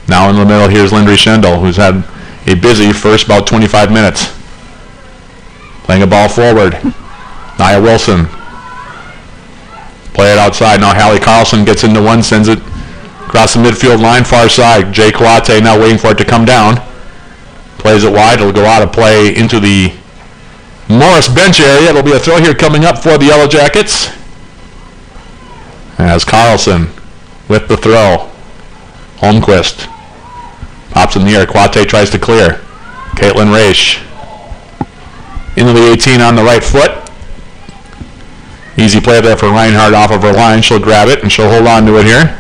Now in the middle, here's Lindry Schendel, who's had a busy first about 25 minutes. Playing a ball forward. Nia Wilson. Play it outside. Now Hallie Carlson gets into one, sends it across the midfield line, far side. Jay Kawate now waiting for it to come down. Plays it wide. It'll go out of play into the Morris bench area. It'll be a throw here coming up for the Yellow Jackets. As Carlson with the throw. Holmquist pops in the air. Kawate tries to clear. Caitlin Raish into the 18 on the right foot. Easy play there for Reinhardt off of her line. She'll grab it and she'll hold on to it here.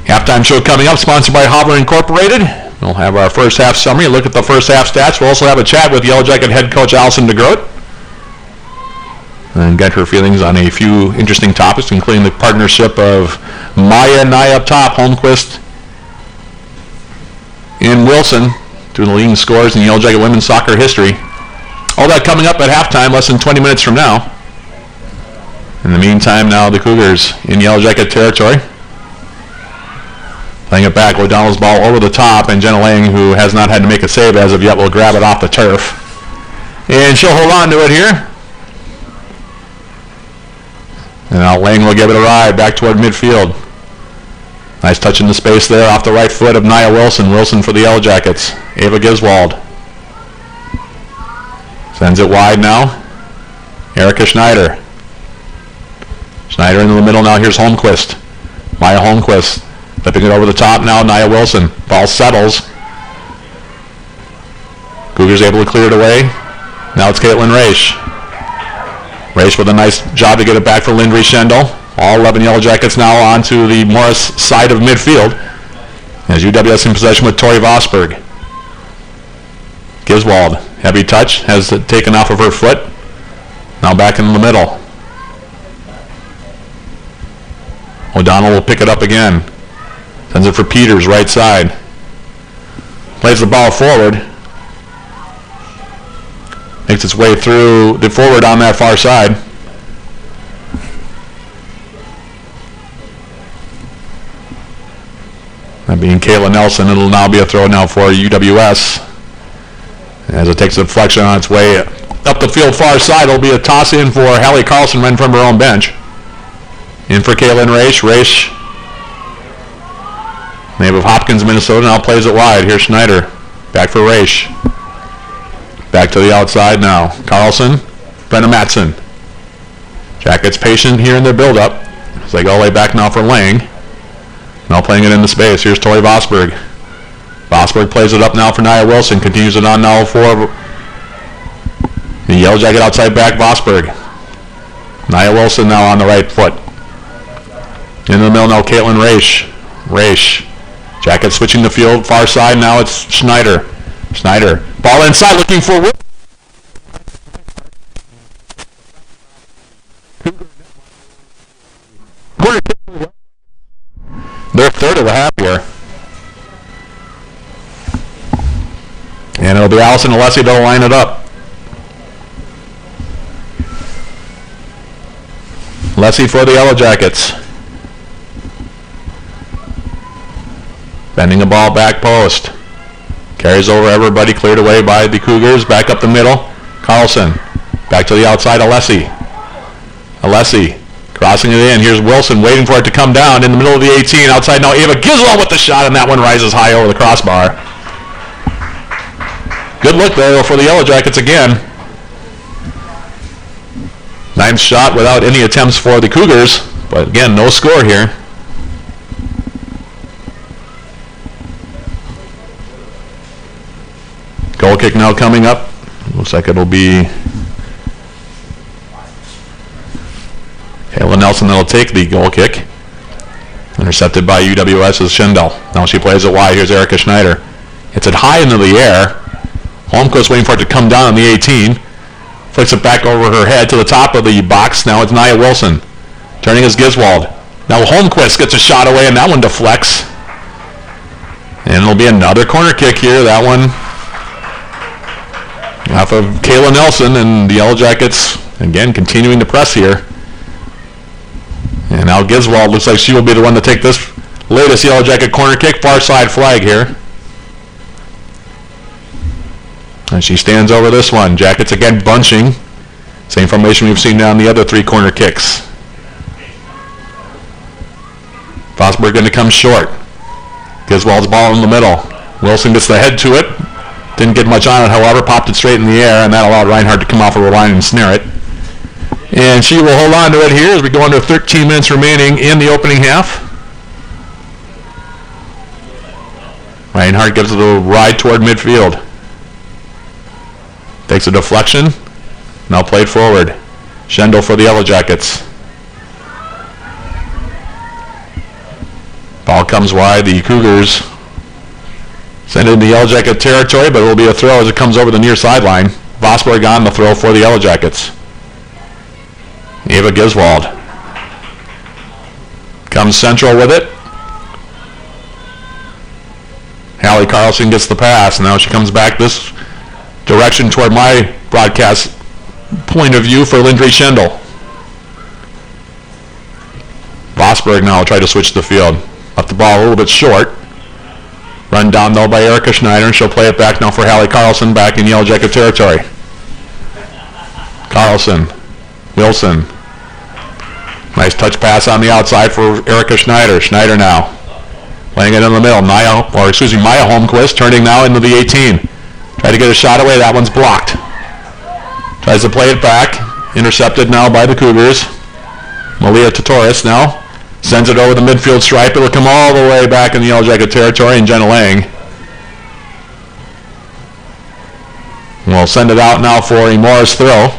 Halftime show coming up, sponsored by Hobler Incorporated. We'll have our first half summary, look at the first half stats. We'll also have a chat with Yellow Jacket head coach Allison DeGroat and get her feelings on a few interesting topics, including the partnership of Maya and Nye up top, Holmquist and Wilson, through the leading scorers in Yellow Jacket women's soccer history. All that coming up at halftime, less than 20 minutes from now. In the meantime, now the Cougars in Yellow Jacket territory. Playing it back, O'Donnell's ball over the top, and Jenna Lang, who has not had to make a save as of yet, will grab it off the turf. And she'll hold on to it here. And now Lang will give it a ride back toward midfield. Nice touch in the space there off the right foot of Nia Wilson. Wilson for the Yellow Jackets. Ava Giswald. Sends it wide now. Erica Schneider. Schneider into the middle now. Here's Holmquist. Maya Holmquist. Flipping it over the top now. Nia Wilson. Ball settles. Cougars able to clear it away. Now it's Caitlin Raish. Raish with a nice job to get it back for Lindry Schendel. All 11 Yellow Jackets now onto the Morris side of midfield. As UWS in possession with Tori Vosberg. Giswald, heavy touch, has it taken off of her foot. Now back in the middle. O'Donnell will pick it up again. Sends it for Peters, right side. Plays the ball forward. Makes its way through the forward on that far side. That being Kayla Nelson. It'll now be a throw now for UWS. As it takes a deflection on its way up the field far side, it'll be a toss in for Hallie Carlson right from her own bench. In for Caitlin Raish. Raish, native of Hopkins, Minnesota, now plays it wide. Here's Schneider. Back for Raish. Back to the outside now. Carlson, Brenna Matson. Jackets patient here in their build-up as they go all the way back now for Lang. Now playing it into space. Here's Tori Vosberg. Vosberg plays it up now for Nia Wilson. Continues it on now for the Yellow Jacket outside back, Vosberg. Nia Wilson now on the right foot. In the middle now, Caitlin Raish. Raish. Jacket switching the field, far side. Now it's Schneider. Schneider. Ball inside looking for Wilson. They're third of the half here. And it'll be Allison Alessi that'll line it up. Alessi for the Yellow Jackets. Bending the ball back post. Carries over everybody, cleared away by the Cougars. Back up the middle. Carlson. Back to the outside, Alessi. Alessi. Crossing it in. Here's Wilson waiting for it to come down in the middle of the 18. Outside now, Ava Giswald with the shot, and that one rises high over the crossbar. Good look there for the Yellow Jackets again. Nice shot without any attempts for the Cougars, but again, no score here. Goal kick now coming up. Looks like it'll be Kayla Nelson that'll take the goal kick. Intercepted by UWS's Schendel. Now she plays it wide. Here's Erica Schneider. Hits it high into the air. Holmquist waiting for it to come down on the 18. Flicks it back over her head to the top of the box. Now it's Nia Wilson. Turning is Giswald. Now Holmquist gets a shot away, and that one deflects. And it'll be another corner kick here. That one off of Kayla Nelson, and the Yellow Jackets, again, continuing to press here. And now Giswald looks like she will be the one to take this latest Yellow Jacket corner kick. Far side flag here. And she stands over this one. Jackets again bunching. Same formation we've seen down the other 3 corner kicks. Vosberg going to come short. Giswald's ball in the middle. Wilson gets the head to it. Didn't get much on it, however. Popped it straight in the air, and that allowed Reinhardt to come off of her line and snare it. And she will hold on to it here as we go under 13 minutes remaining in the opening half. Reinhardt gives it a ride toward midfield. Takes a deflection. Now played forward. Schendel for the Yellow Jackets. Ball comes wide. The Cougars send it in the Yellow Jacket territory, but it will be a throw as it comes over the near sideline. Vosberg on the throw for the Yellow Jackets. Eva Giswald comes central with it. Hallie Carlson gets the pass. Now she comes back this direction toward my broadcast point of view for Lindry Schendel. Vosberg now will try to switch the field. Left the ball a little bit short. Run down though by Erica Schneider, and she'll play it back now for Hallie Carlson back in Yellow Jacket territory. Carlson. Wilson. Nice touch pass on the outside for Erica Schneider. Schneider now playing it in the middle. Maya Holmquist turning now into the 18. Try to get a shot away. That one's blocked. Tries to play it back. Intercepted now by the Cougars. Malia Totoris now sends it over the midfield stripe. It'll come all the way back in the Yellow Jacket territory, and Jenna Lang will send it out now for a Morris throw.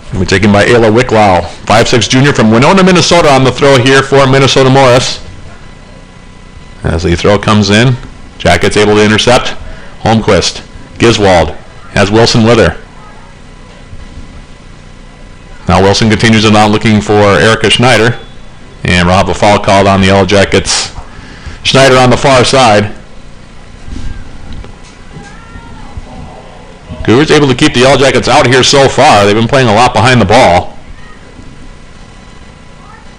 It'll be taken by Ayla Wicklow, 5'6" junior from Winona, Minnesota, on the throw here for Minnesota Morris. As the throw comes in, Jackets able to intercept. Holmquist. Giswald has Wilson with her. Now Wilson continues it on looking for Erica Schneider. And we'll have a foul called on the Yellow Jackets. Schneider on the far side. Cougars able to keep the Yellow Jackets out here so far. They've been playing a lot behind the ball.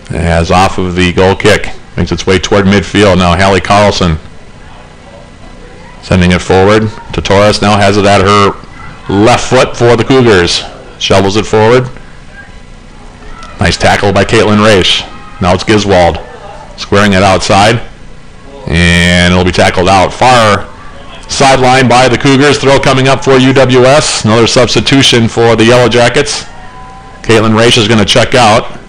As off of the goal kick. Makes its way toward midfield. Now Hallie Carlson sending it forward. Totoris now has it at her left foot for the Cougars. Shovels it forward. Nice tackle by Caitlin Raish. Now it's Giswald squaring it outside. And it'll be tackled out. Far sideline by the Cougars. Throw coming up for UWS. Another substitution for the Yellow Jackets. Caitlin Raish is going to check out.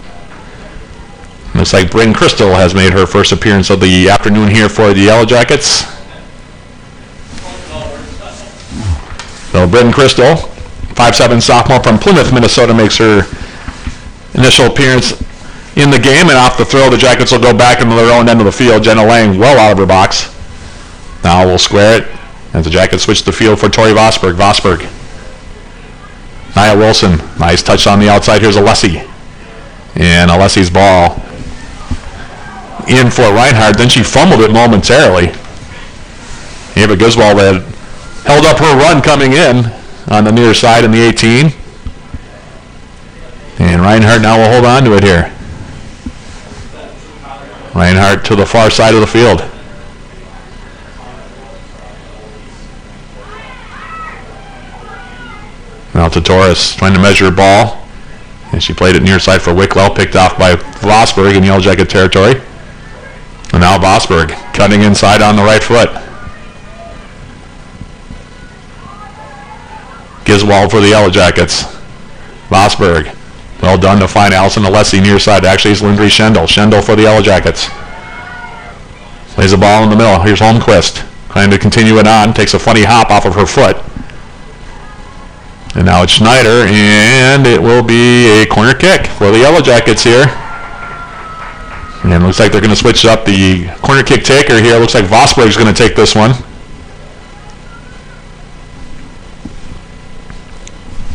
Looks like Bryn Crystal has made her first appearance of the afternoon here for the Yellow Jackets. So Bryn Crystal, 5'7" sophomore from Plymouth, Minnesota, makes her initial appearance in the game, and off the throw, the Jackets will go back into their own end of the field. Jenna Lang well out of her box. Now we'll square it as the Jackets switch the field for Tori Vosberg. Vosberg. Nia Wilson. Nice touch on the outside. Here's Alessi. And Alessi's ball in for Reinhardt. Then she fumbled it momentarily. Ava Giswald had held up her run coming in on the near side in the 18. And Reinhardt now will hold on to it here. Reinhardt to the far side of the field. Now to Torres trying to measure a ball. And she played it near side for Wicklow, picked off by Vosberg in Yellow Jacket territory. And now Vosberg cutting inside on the right foot. Giswald for the Yellow Jackets. Vosberg. Well done to find Allison Alessi near side. Actually, it's Lindry Schendel. Schendel for the Yellow Jackets. Plays the ball in the middle. Here's Holmquist. Trying to continue it on. Takes a funny hop off of her foot. And now it's Schneider, and it will be a corner kick for the Yellow Jackets here. And it looks like they're going to switch up the corner kick taker here. Looks like Vosberg's going to take this one.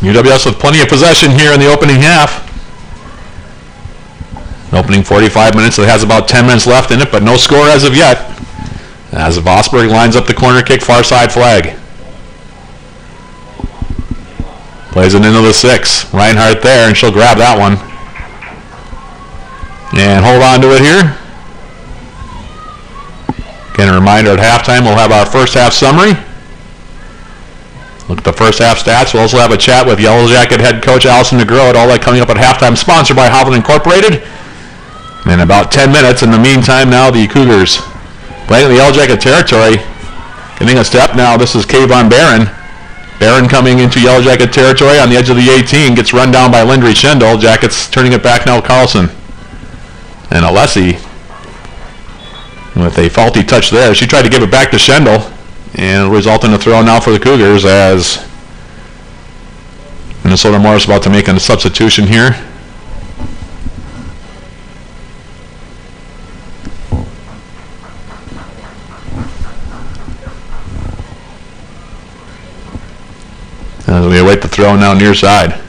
UWS with plenty of possession here in the opening half. Opening 45 minutes. It has about 10 minutes left in it, but no score as of yet. As Vosberg lines up the corner kick, far side flag. Plays it into the 6. Reinhardt there, and she'll grab that one. And hold on to it here. Again, a reminder at halftime we'll have our first half summary. Look at the first half stats. We'll also have a chat with Yellow Jacket head coach Allison DeGroat. All that coming up at halftime, sponsored by Hovland Incorporated. In about 10 minutes. In the meantime, now the Cougars playing in the Yellow Jacket territory. Getting a step now. This is Kayvon Barron. Barron coming into Yellow Jacket territory on the edge of the 18. Gets run down by Lindry Schendel. Jackets turning it back now. Carlson. And Alessi with a faulty touch there. She tried to give it back to Schendel. And it'll result in a throw now for the Cougars as Minnesota Morris about to make a substitution here. As we await the throw now near side.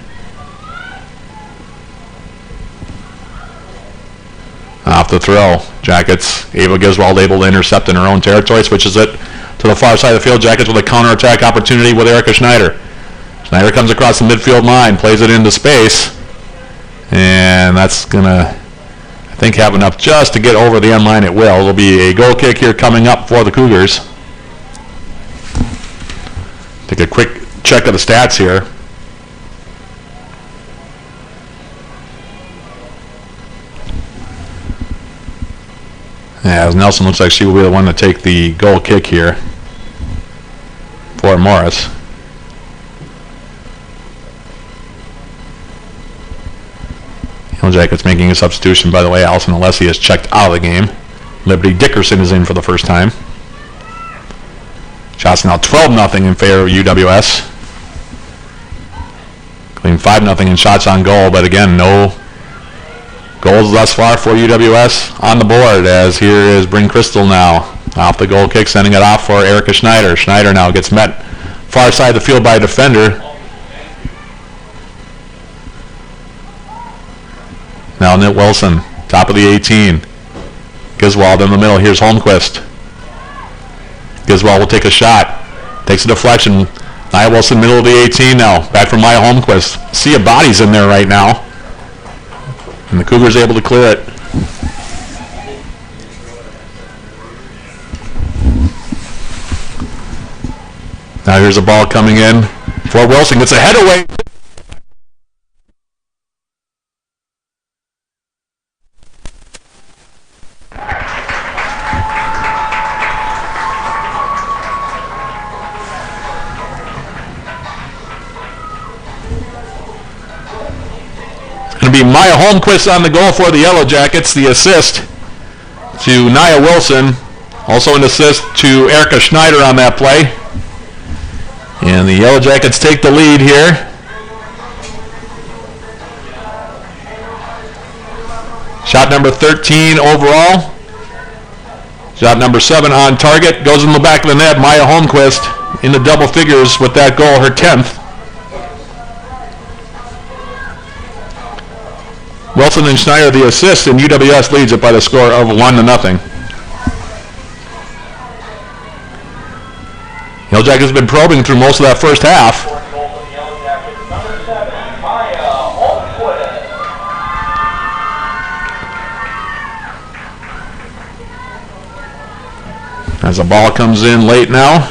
Off the throw. Jackets. Ava Giswald able to intercept in her own territory. Switches it to the far side of the field. Jackets with a counterattack opportunity with Erica Schneider. Schneider comes across the midfield line. Plays it into space. And that's going to, I think, have enough just to get over the end line. It will. It'll be a goal kick here coming up for the Cougars. Take a quick check of the stats here. As Nelson looks like she will be the one to take the goal kick here for Morris. Yellow Jackets making a substitution, by the way. Allison Alessi is checked out of the game. Liberty Dickerson is in for the first time. Shots now 12-0 in favor of UWS. Clean 5-0 in shots on goal, but again, no goals thus far for UWS on the board, as here is Bryn Crystal now. Off the goal kick, sending it off for Erica Schneider. Schneider now gets met far side of the field by a defender. Now Nit Wilson, top of the 18. Giswald in the middle. Here's Holmquist. Giswald will take a shot. Takes a deflection. Nia Wilson, middle of the 18 now. Back from Maya Holmquist. Sea of bodies in there right now. And the Cougars able to clear it. Now here's a ball coming in for Wilson. Gets a head away. It's going to be Maya Holmquist on the goal for the Yellow Jackets. The assist to Nia Wilson. Also an assist to Erica Schneider on that play. And the Yellow Jackets take the lead here. Shot number 13 overall. Shot number 7 on target. Goes in the back of the net. Maya Holmquist in the double figures with that goal, her 10th. Wilson and Schneider the assist, and UWS leads it by the score of 1-0. Yellow Jackets have been probing through most of that first half. As the ball comes in late now.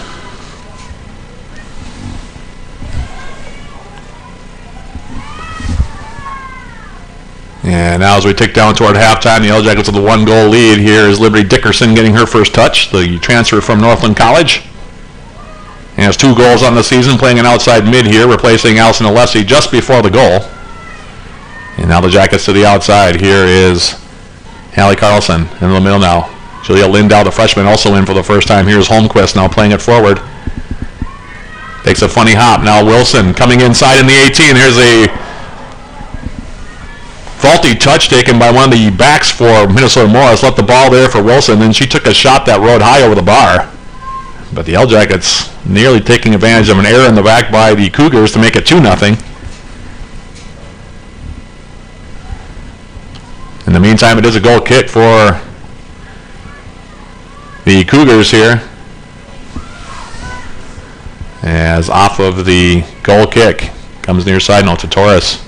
And now as we tick down toward halftime, the Yellow Jackets with a 1-goal lead. Here is Liberty Dickerson getting her first touch, the transfer from Northland College. And has 2 goals on the season, playing an outside mid here, replacing Allison Alessi just before the goal. And now the Jackets to the outside. Here is Hallie Carlson in the middle now. Julia Lindow, the freshman, also in for the first time. Here's Holmquist now playing it forward. Takes a funny hop. Now Wilson coming inside in the 18. Here's a faulty touch taken by one of the backs for Minnesota Morris. Left the ball there for Wilson. Then she took a shot that rode high over the bar. But the Yellow Jackets nearly taking advantage of an error in the back by the Cougars to make it 2-0. In the meantime, it is a goal kick for the Cougars here. As off of the goal kick comes near side note to Torres.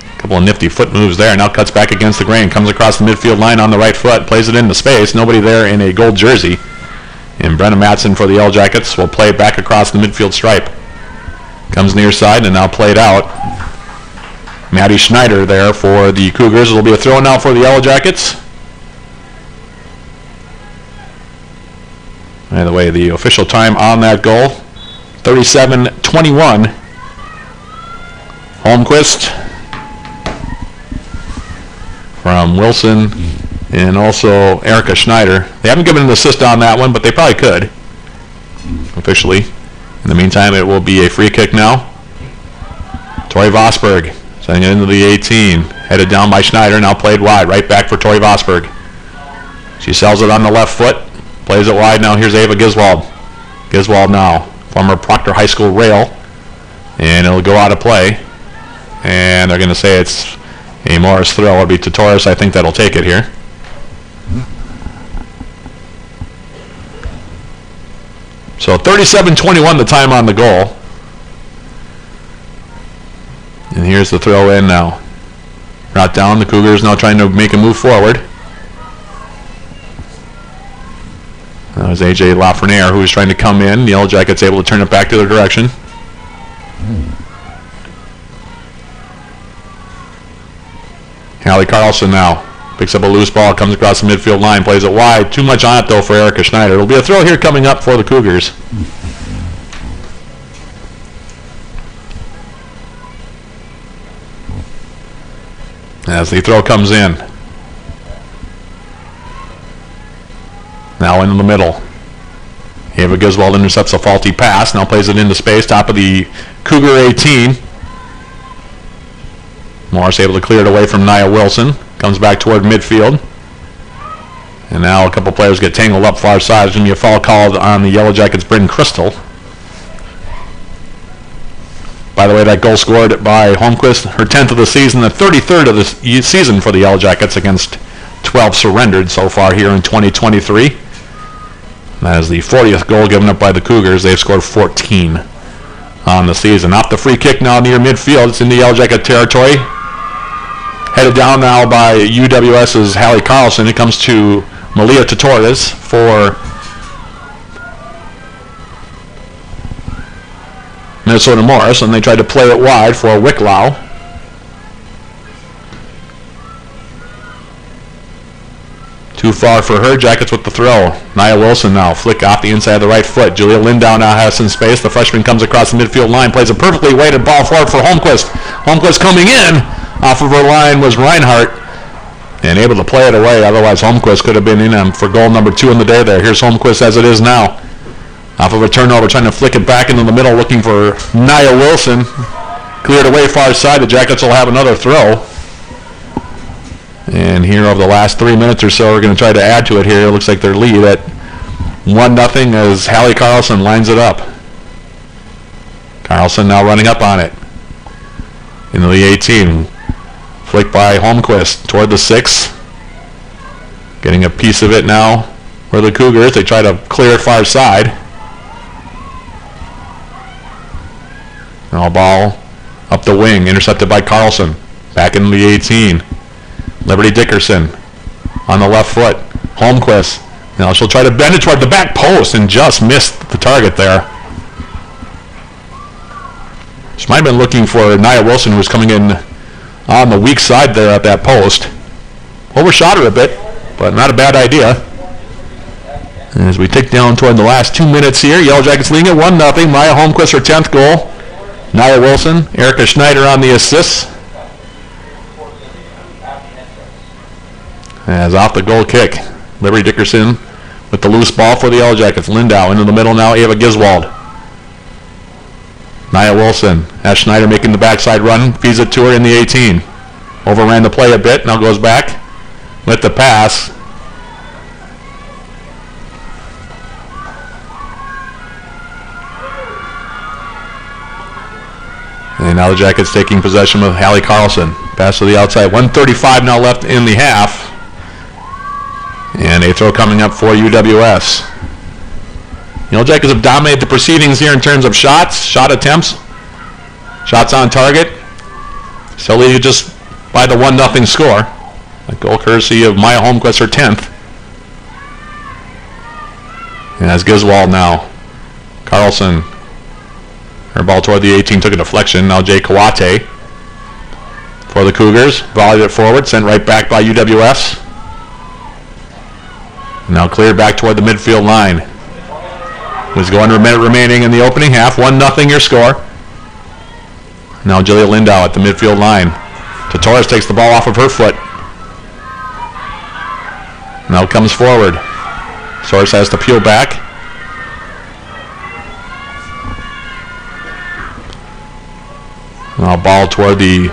A couple couple of nifty foot moves there. Now cuts back against the grain. Comes across the midfield line on the right foot. Plays it into space. Nobody there in a gold jersey. And Brenna Matson for the Yellow Jackets will play it back across the midfield stripe. Comes near side and now played out. Maddie Schneider there for the Cougars. It'll be a throw now for the Yellow Jackets. By the way, the official time on that goal, 37-21. Holmquist from Wilson and also Erica Schneider. They haven't given an assist on that one, but they probably could officially. In the meantime, it will be a free kick now. Tori Vosberg sending it into the 18. Headed down by Schneider, now played wide. Right back for Tori Vosberg. She sells it on the left foot. Plays it wide now. Here's Ava Giswald. Giswald now, former Proctor High School rail. And it'll go out of play. And they're going to say it's a Morris throw. It'll be to Torres. I think that'll take it here. So 37-21 the time on the goal. And here's the throw in now. Brought down. The Cougars now trying to make a move forward. That was A.J. Lafreniere who was trying to come in. The Yellow Jackets able to turn it back to their direction. Hallie Carlson now picks up a loose ball, comes across the midfield line, plays it wide. Too much on it though for Erica Schneider. It'll be a throw here coming up for the Cougars. As the throw comes in. Now in the middle. Ava Giswald intercepts a faulty pass. Now plays it into space. Top of the Cougar 18. Morris able to clear it away from Nia Wilson. Comes back toward midfield. And now a couple players get tangled up far side. There's going to be a foul called on the Yellow Jackets' Bryn Crystal. By the way, that goal scored by Holmquist, her 10th of the season, the 33rd of the season for the Yellow Jackets against 12 surrendered so far here in 2023. That is the 40th goal given up by the Cougars. They've scored 14 on the season. Off the free kick now near midfield. It's in the Yellow Jacket territory. Headed down now by UWS's Hallie Carlson. It comes to Malia Torres for Minnesota Morris, and they tried to play it wide for Wicklow. Too far for her. Jackets with the throw. Nia Wilson now. Flick off the inside of the right foot. Julia Lindow now has some space. The freshman comes across the midfield line. Plays a perfectly weighted ball forward for Holmquist. Holmquist coming in. Off of her line was Reinhardt. And able to play it away. Otherwise, Holmquist could have been in for goal number 2 in the day there. Here's Holmquist as it is now. Off of a turnover. Trying to flick it back into the middle. Looking for Nia Wilson. Cleared away far side. The Jackets will have another throw. And here over the last 3 minutes or so, we're going to try to add to it here. It looks like their lead at 1-0 as Hallie Carlson lines it up. Carlson now running up on it. Into the 18. Flick by Holmquist toward the 6. Getting a piece of it now for the Cougars. They try to clear it far side. Now ball up the wing. Intercepted by Carlson. Back into the 18. Liberty Dickerson on the left foot. Holmquist. Now she'll try to bend it toward the back post and just missed the target there. She might have been looking for Nia Wilson, who was coming in on the weak side there at that post. Overshot her a bit, but not a bad idea. And as we tick down toward the last 2 minutes here, Yellow Jackets leading at 1-0. Maya Holmquist, her 10th goal. Nia Wilson, Erica Schneider on the assists. As off the goal kick, Liberty Dickerson with the loose ball for the Yellow Jackets. Lindow into the middle now, Ava Giswald. Nia Wilson has Schneider making the backside run, feeds it to her in the 18. Overran the play a bit, now goes back with the pass. And now the Jackets taking possession with Hallie Carlson. Pass to the outside. 1:35 now left in the half. And a throw coming up for UWS. Yellow Jackets have dominated the proceedings here in terms of shots, shot attempts, shots on target. So lead just by the 1-0 score. A goal courtesy of Maya Holmquist, her 10th. And that's Giswald now. Carlson. Her ball toward the 18, took a deflection. Now Jay Kawate for the Cougars. Volleyed it forward, sent right back by UWS. Now cleared back toward the midfield line. Was going to a minute remaining in the opening half. 1-0 your score. Now Julia Lindau at the midfield line. Torres takes the ball off of her foot. Now comes forward. Torres has to peel back. Now ball toward the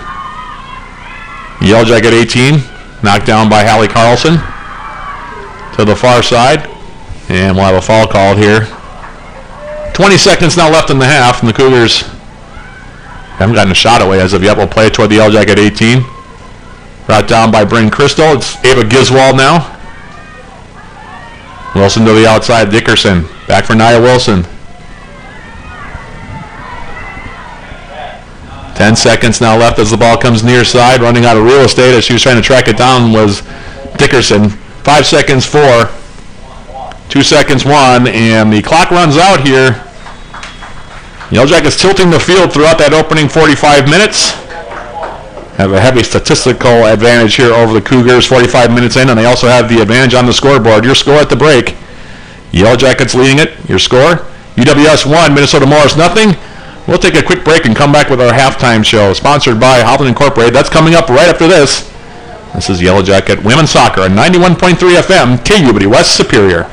Yellow Jacket 18. Knocked down by Hallie Carlson. To the far side. And we'll have a foul called here. 20 seconds now left in the half, and the Cougars haven't gotten a shot away as of yet. We'll play it toward the Yellow Jacket 18. Brought down by Bryn Crystal. It's Ava Giswald now. Wilson to the outside. Dickerson. Back for Nia Wilson. 10 seconds now left as the ball comes near side. Running out of real estate as she was trying to track it down was Dickerson. 5 seconds 4. 2 seconds 1. And the clock runs out here. Yellow Jackets tilting the field throughout that opening 45 minutes. Have a heavy statistical advantage here over the Cougars 45 minutes in, and they also have the advantage on the scoreboard. Your score at the break. Yellow Jackets leading it. Your score. UWS 1, Minnesota Morris nothing. We'll take a quick break and come back with our halftime show, sponsored by Howland Incorporated. That's coming up right after this. This is Yellow Jacket Women's Soccer on 91.3 FM, KUBD West Superior.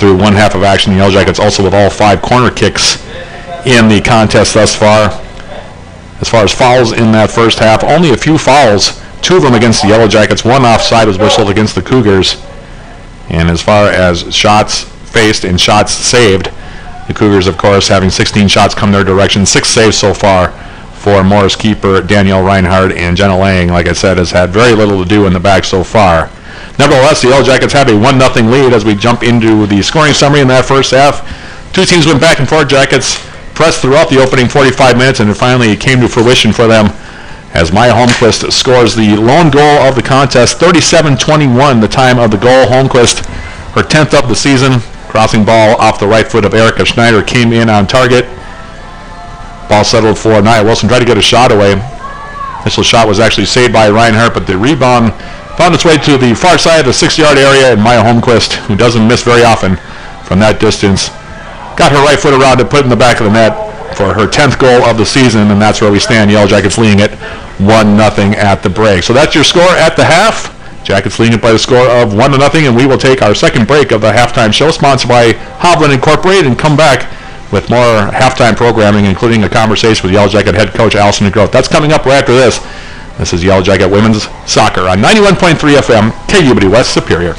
through one half of action. The Yellow Jackets also with all 5 corner kicks in the contest thus far. As far as fouls in that first half, only a few fouls, 2 of them against the Yellow Jackets, 1 offside was whistled against the Cougars. And as far as shots faced and shots saved, the Cougars, of course, having 16 shots come their direction, 6 saves so far for Morris keeper Danielle Reinhardt, and Jenna Lang, like I said, has had very little to do in the back so far. Nevertheless, the Yellow Jackets have a 1-0 lead as we jump into the scoring summary in that first half. 2 teams went back and forth. Jackets pressed throughout the opening 45 minutes, and it finally came to fruition for them as Maya Holmquist scores the lone goal of the contest, 37-21 the time of the goal. Holmquist, her 10th of the season. Crossing ball off the right foot of Erica Schneider came in on target. Ball settled for Nia Wilson. Tried to get a shot away. Initial shot was actually saved by Reinhardt, but the rebound found its way to the far side of the 6-yard area, and Maya Holmquist, who doesn't miss very often from that distance, got her right foot around it, put it in the back of the net for her 10th goal of the season, and that's where we stand. Yellow Jackets leading it 1-0 at the break. So that's your score at the half. Jackets leading it by the score of 1-0, and we will take our second break of the halftime show, sponsored by Hovland Incorporated, and come back with more halftime programming, including a conversation with Yellow Jacket head coach Allison DeGroat. That's coming up right after this. This is Yellow Jacket Women's Soccer on 91.3 FM, KUBD West Superior.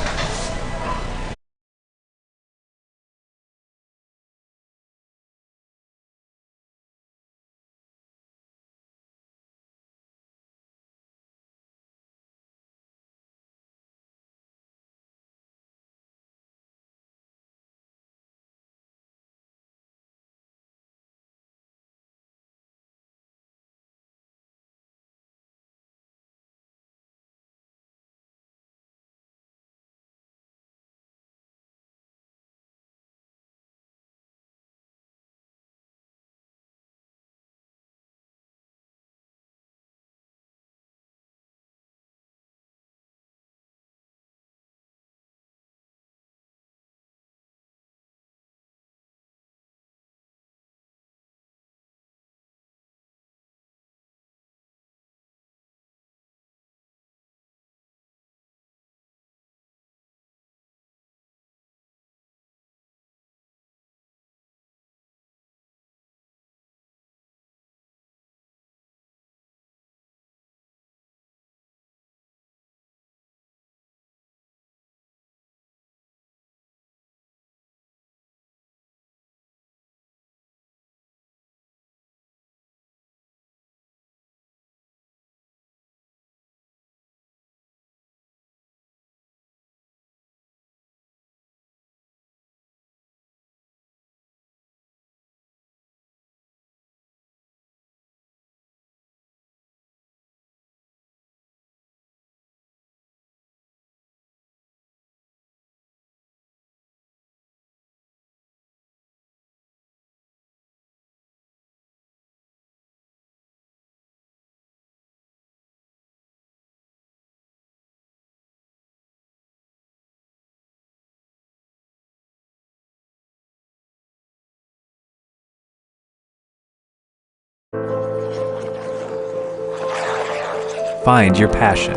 Find your passion.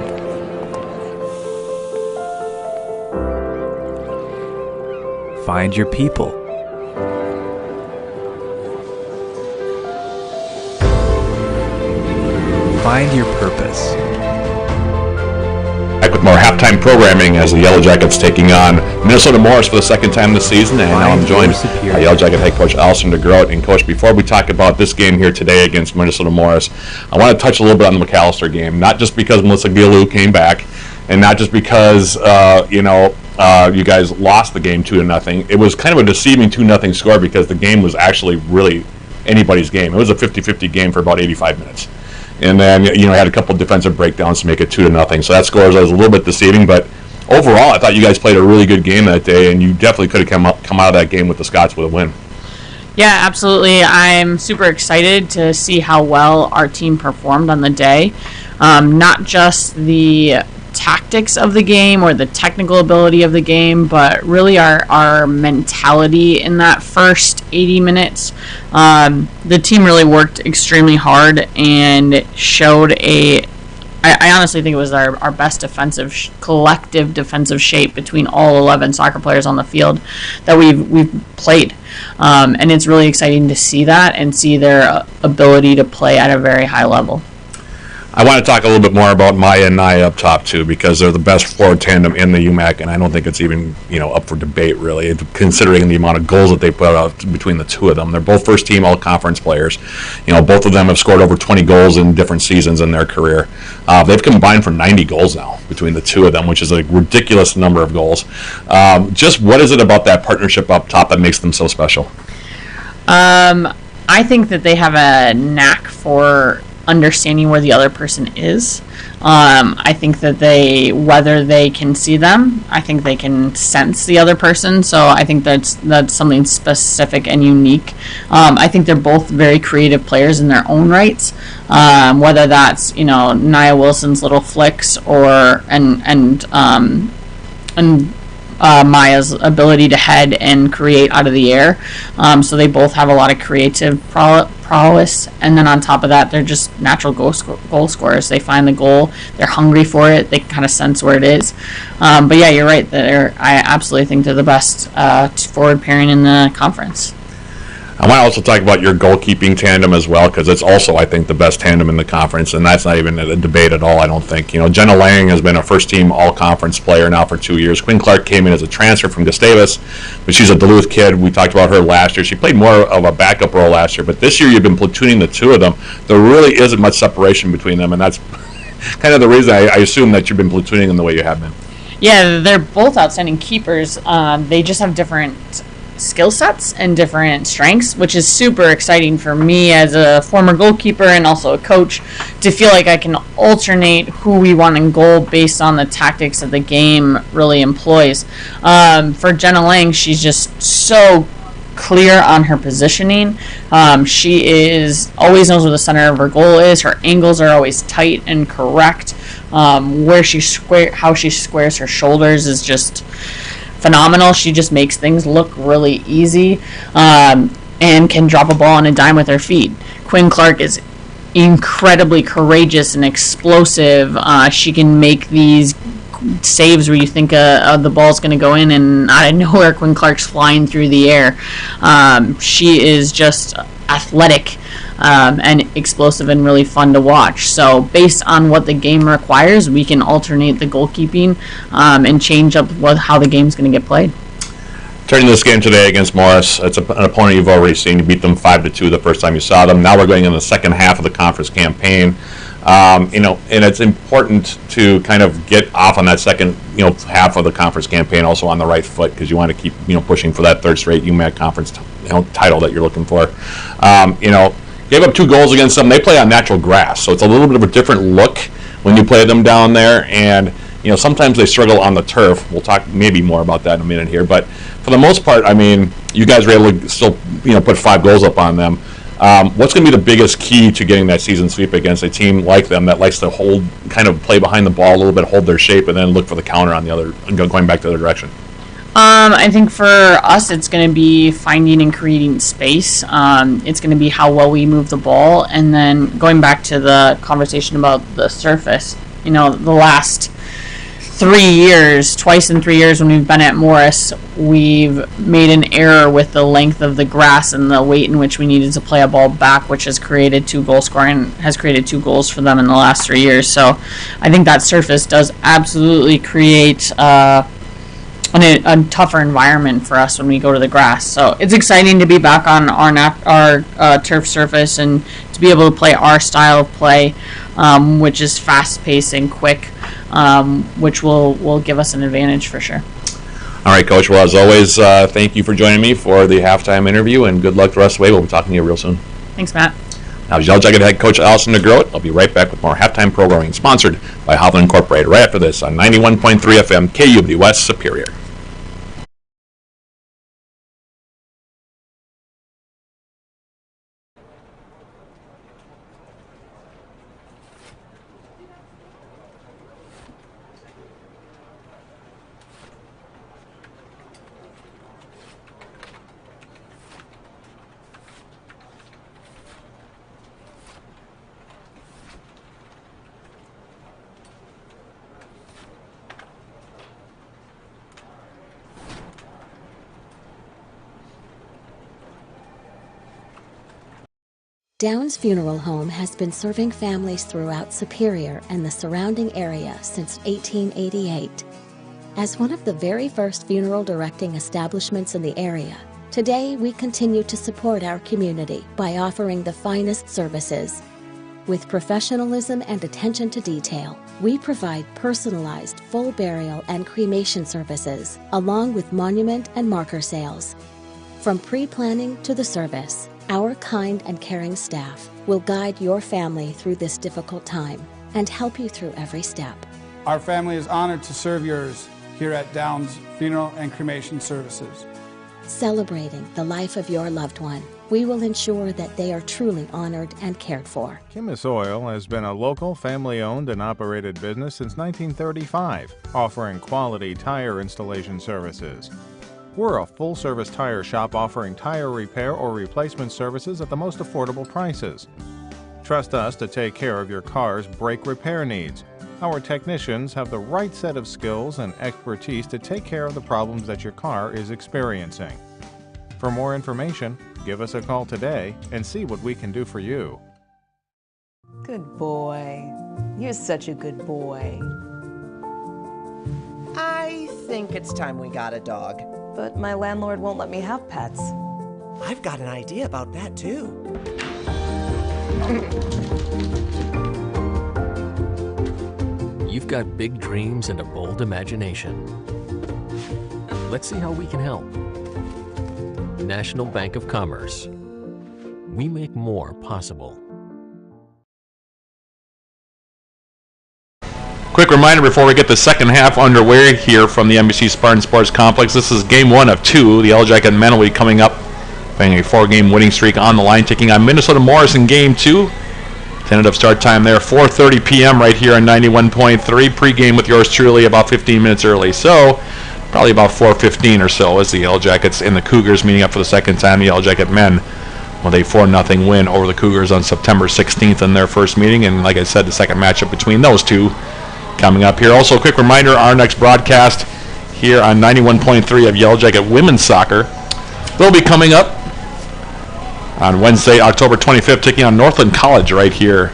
Find your people. Find your purpose. Back with more halftime programming as the Yellow Jackets taking on Minnesota Morris for the second time this season, and now I'm joined by Yellow Jacket head coach Allison DeGroat. And coach, before we talk about this game here today against Minnesota Morris, I want to touch a little bit on the McAllister game, not just because Melissa Gilou came back, and not just because you guys lost the game 2-0. It was kind of a deceiving 2-0 score because the game was actually really anybody's game. It was a 50-50 game for about 85 minutes. And then, had a couple defensive breakdowns to make it 2-0. So that score was a little bit deceiving. But overall, I thought you guys played a really good game that day, and you definitely could have come out of that game with the Scots with a win. Yeah, absolutely. I'm super excited to see how well our team performed on the day. Not just the tactics of the game or the technical ability of the game, but really our mentality in that first 80 minutes. The team really worked extremely hard and showed a I honestly think it was our best collective defensive shape between all 11 soccer players on the field that we've played. And it's really exciting to see that and see their ability to play at a very high level. I want to talk a little bit more about Maya and Naya up top too, because they're the best forward tandem in the UMAC, and I don't think it's even up for debate really, considering the amount of goals that they put out between the two of them. They're both first-team all-conference players. Both of them have scored over 20 goals in different seasons in their career. They've combined for 90 goals now between the two of them, which is a ridiculous number of goals. Just what is it about that partnership up top that makes them so special? I think that they have a knack for understanding where the other person is. I think that whether they can see them, I think they can sense the other person. So I think that's something specific and unique. I think they're both very creative players in their own rights. Whether that's Nia Wilson's little flicks and Maya's ability to head and create out of the air. So they both have a lot of creative prowess. And then on top of that, they're just natural goal scorers. They find the goal. They're hungry for it. They kind of sense where it is. But yeah, you're right. I absolutely think they're the best forward pairing in the conference. I want to also talk about your goalkeeping tandem as well, because it's also, I think, the best tandem in the conference, and that's not even a debate at all, I don't think. Jenna Lang has been a first-team all-conference player now for 2 years. Quinn Clark came in as a transfer from Gustavus, but she's a Duluth kid. We talked about her last year. She played more of a backup role last year, but this year you've been platooning the two of them. There really isn't much separation between them, and that's kind of the reason I assume that you've been platooning them the way you have been. Yeah, they're both outstanding keepers. They just have different skill sets and different strengths, which is super exciting for me as a former goalkeeper and also a coach to feel like I can alternate who we want in goal based on the tactics that the game really employs. For Jenna Lang, she's just so clear on her positioning. She always knows where the center of her goal is. Her angles are always tight and correct. How she squares her shoulders is just phenomenal. She just makes things look really easy, and can drop a ball on a dime with her feet. Quinn Clark is incredibly courageous and explosive. She can make these saves where you think the ball's going to go in, and out of nowhere Quinn Clark's flying through the air. She is just athletic and explosive and really fun to watch. So based on what the game requires, we can alternate the goalkeeping and change up how the game's going to get played. Turning this game today against Morris, it's an opponent you've already seen. You beat them 5-2 the first time you saw them. Now we're going in the second half of the conference campaign. And it's important to kind of get off on that second, half of the conference campaign also on the right foot, because you want to keep, pushing for that third straight UMAC conference, title that you're looking for. Gave up 2 goals against them. They play on natural grass, so it's a little bit of a different look when you play them down there. And sometimes they struggle on the turf. We'll talk maybe more about that in a minute here. But for the most part, you guys were able to still, put 5 goals up on them. What's going to be the biggest key to getting that season sweep against a team like them that likes to play behind the ball a little bit, hold their shape, and then look for the counter on the other, going back the other direction? I think for us, it's going to be finding and creating space. It's going to be how well we move the ball, and then going back to the conversation about the surface. The last 3 years, twice in 3 years when we've been at Morris, we've made an error with the length of the grass and the weight in which we needed to play a ball back, which has created 2 goals for them in the last 3 years. So I think that surface does absolutely create a tougher environment for us when we go to the grass. So it's exciting to be back on our turf surface and to be able to play our style of play, which is fast-paced and quick, which will give us an advantage for sure. All right, Coach. Well, as always, thank you for joining me for the halftime interview, and good luck the rest of the way. We'll be talking to you real soon. Thanks, Matt. Now, Yellow Jacket head coach Allison DeGroat. I'll be right back with more halftime programming sponsored by Hovland Incorporated right after this on 91.3 FM KUBD West Superior. Downs Funeral Home has been serving families throughout Superior and the surrounding area since 1888. As one of the very first funeral directing establishments in the area, today we continue to support our community by offering the finest services. With professionalism and attention to detail, we provide personalized full burial and cremation services, along with monument and marker sales. From pre-planning to the service, our kind and caring staff will guide your family through this difficult time and help you through every step. Our family is honored to serve yours here at Downs Funeral and Cremation Services. Celebrating the life of your loved one, we will ensure that they are truly honored and cared for. Kimmis Oil has been a local, family-owned and operated business since 1935, offering quality tire installation services. We're a full-service tire shop offering tire repair or replacement services at the most affordable prices. Trust us to take care of your car's brake repair needs. Our technicians have the right set of skills and expertise to take care of the problems that your car is experiencing. For more information, give us a call today and see what we can do for you. Good boy. You're such a good boy. I think it's time we got a dog. But my landlord won't let me have pets. I've got an idea about that too. You've got big dreams and a bold imagination. Let's see how we can help. National Bank of Commerce. We make more possible. Quick reminder before we get the second half underway here from the NBC Spartan Sports Complex. This is game one of two. The Yellow Jacket men will be coming up, playing a 4-game winning streak on the line, taking on Minnesota Morris in game two. Tentative start time there, 4:30 p.m. right here on 91.3. Pre-game with yours truly about 15 minutes early. So probably about 4:15 or so as the Yellow Jackets and the Cougars meeting up for the second time. The Yellow Jacket men with a 4-0 win over the Cougars on September 16th in their first meeting. And like I said, the second matchup between those two coming up here. Also, a quick reminder, our next broadcast here on 91.3 of Yellow Jacket Women's Soccer will be coming up on Wednesday, October 25th, taking on Northland College right here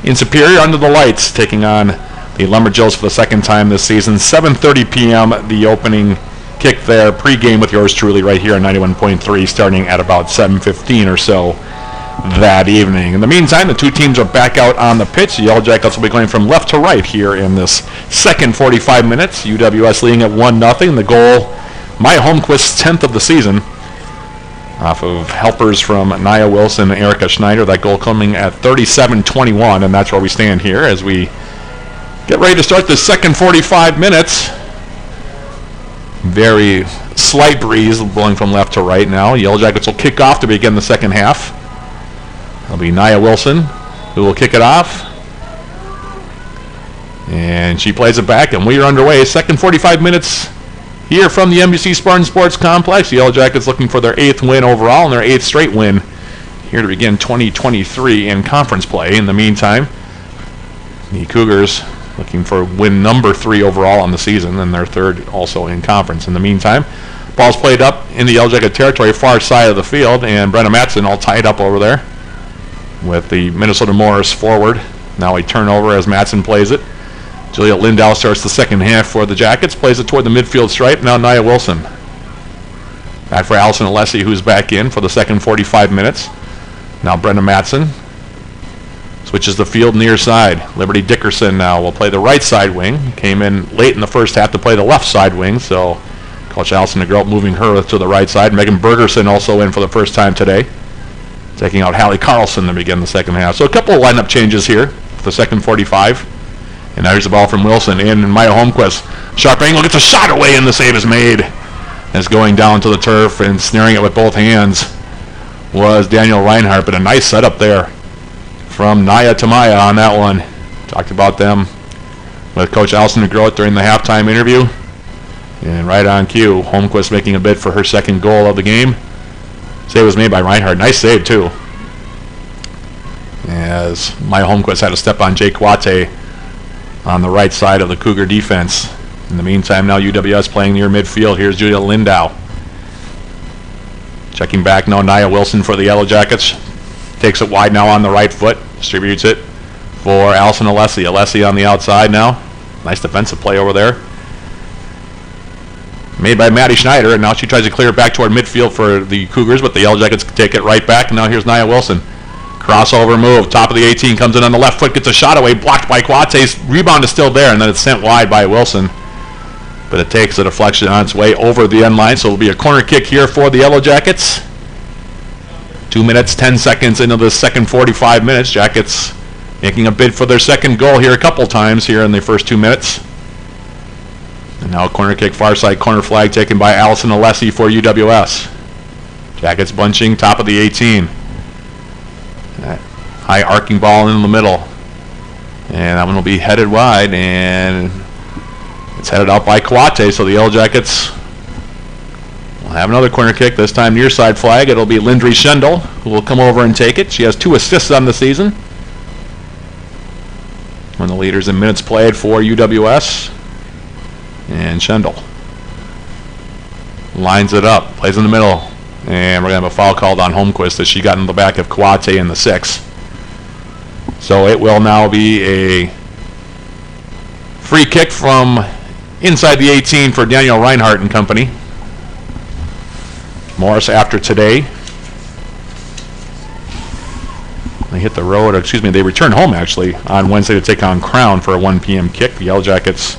in Superior under the lights, taking on the Lumberjills for the second time this season. 7:30 p.m. the opening kick there, pregame with yours truly right here on 91.3, starting at about 7:15 or so that evening. In the meantime, the two teams are back out on the pitch. The Yellow Jackets will be going from left to right here in this second 45 minutes. UWS leading at 1-0. The goal, Maya Holmquist's 10th of the season, off of helpers from Nia Wilson and Erica Schneider. That goal coming at 37-21, and that's where we stand here as we get ready to start the second 45 minutes. Very slight breeze blowing from left to right now. Yellow Jackets will kick off to begin the second half. It'll be Nia Wilson who will kick it off. And she plays it back, and we are underway. Second 45 minutes here from the NBC Spartan Sports Complex. The Yellow Jackets looking for their 8th win overall and their 8th straight win here to begin 2023 in conference play. In the meantime, the Cougars looking for win number 3 overall on the season and their 3rd also in conference. In the meantime, ball's played up in the Yellow Jacket territory, far side of the field, and Brenna Matson all tied up over there with the Minnesota Morris forward. Now a turnover as Matson plays it. Julia Lindow starts the second half for the Jackets, plays it toward the midfield stripe. Now Nia Wilson. Back for Allison Alessi, who's back in for the second 45 minutes. Now Brenda Matson switches the field near side. Liberty Dickerson now will play the right side wing. Came in late in the first half to play the left side wing, so Coach Allison DeGroat moving her to the right side. Megan Bergerson also in for the first time today, taking out Hallie Carlson to begin the second half. So a couple of lineup changes here for the second 45. And now here's the ball from Wilson in, and Maya Holmquist. Sharp angle, gets a shot away, and the save is made. As going down to the turf and snaring it with both hands was Daniel Reinhardt, but a nice setup there from Nia to Maya on that one. Talked about them with Coach Allison DeGroat during the halftime interview. And right on cue, Holmquist making a bid for her second goal of the game. Save was made by Reinhardt. Nice save, too. As Maya Holmquist had to step on Jake Kwate on the right side of the Cougar defense. In the meantime, now UWS playing near midfield. Here's Julia Lindow. Checking back now, Nia Wilson for the Yellow Jackets. Takes it wide now on the right foot. Distributes it for Allison Alessi. Alessi on the outside now. Nice defensive play over there. Made by Maddie Schneider, and now she tries to clear it back toward midfield for the Cougars, but the Yellow Jackets take it right back. And now here's Nia Wilson. Crossover move, top of the 18, comes in on the left foot, gets a shot away, blocked by Coates. Rebound is still there, and then it's sent wide by Wilson. But it takes a deflection on its way over the end line, so it'll be a corner kick here for the Yellow Jackets. 2 minutes, 10 seconds into the second 45 minutes. Jackets making a bid for their second goal here a couple times here in the first 2 minutes. And now a corner kick, far side corner flag taken by Allison Alessi for UWS. Jackets bunching, top of the 18. That high arcing ball in the middle. And that one will be headed wide, and it's headed out by Coates, so the Yellow Jackets will have another corner kick, this time near side flag. It'll be Lindry Schendel who will come over and take it. She has 2 assists on the season. One of the leaders in minutes played for UWS. And Schendel lines it up, plays in the middle, and we're going to have a foul called on Holmquist as she got in the back of Coate in the 6. So it will now be a free kick from inside the 18 for Daniel Reinhardt and company. Morris after today. They hit the road, they return home actually on Wednesday to take on Crown for a 1 p.m. kick. The Yellow Jackets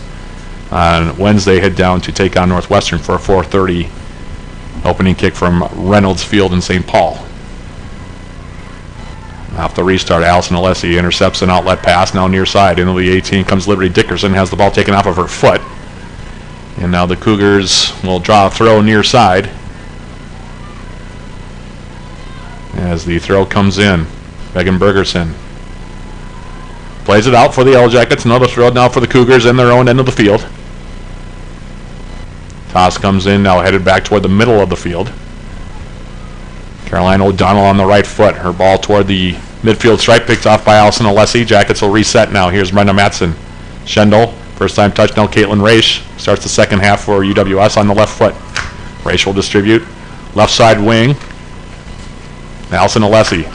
on Wednesday head down to take on Northwestern for a 4:30 opening kick from Reynolds Field in St. Paul. Off the restart, Allison Alessi intercepts an outlet pass, now near side. Into the 18 comes Liberty Dickerson, has the ball taken off of her foot. And now the Cougars will draw a throw near side as the throw comes in. Megan Bergerson plays it out for the Yellow Jackets. Another throw now for the Cougars in their own end of the field. Toss comes in, now headed back toward the middle of the field. Caroline O'Donnell on the right foot. Her ball toward the midfield stripe, picked off by Allison Alessi. Jackets will reset now. Here's Brenda Matson. Schendel, first time touch now. Caitlin Raish starts the second half for UWS on the left foot. Raish will distribute. Left side wing. Allison Alessi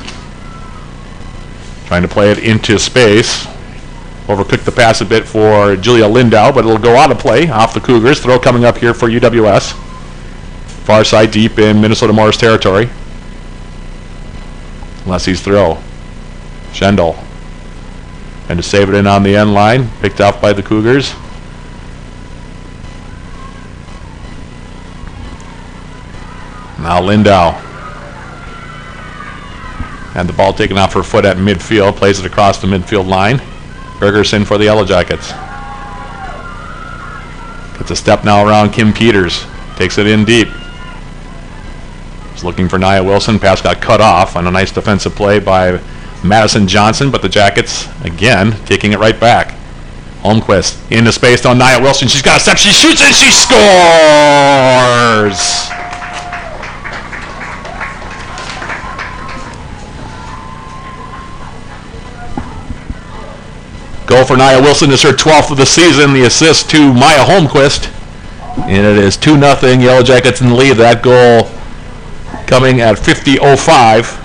trying to play it into space. Overcooked the pass a bit for Julia Lindau, but it'll go out of play off the Cougars. Throw coming up here for UWS. Far side deep in Minnesota Morris territory. Alessi's throw. Schendel. And to save it in on the end line. Picked off by the Cougars. Now Lindau. And the ball taken off her foot at midfield. Plays it across the midfield line. Bergerson for the Yellow Jackets. Gets a step now around Kim Peters. Takes it in deep. He's looking for Nia Wilson. Pass got cut off on a nice defensive play by Madison Johnson, but the Jackets, again, taking it right back. Holmquist into space on Nia Wilson. She's got a step. She shoots and she scores! Goal for Nia Wilson is her 12th of the season. The assist to Maya Holmquist. And it is 2-0 Yellow Jackets in the lead. That goal coming at 50:05.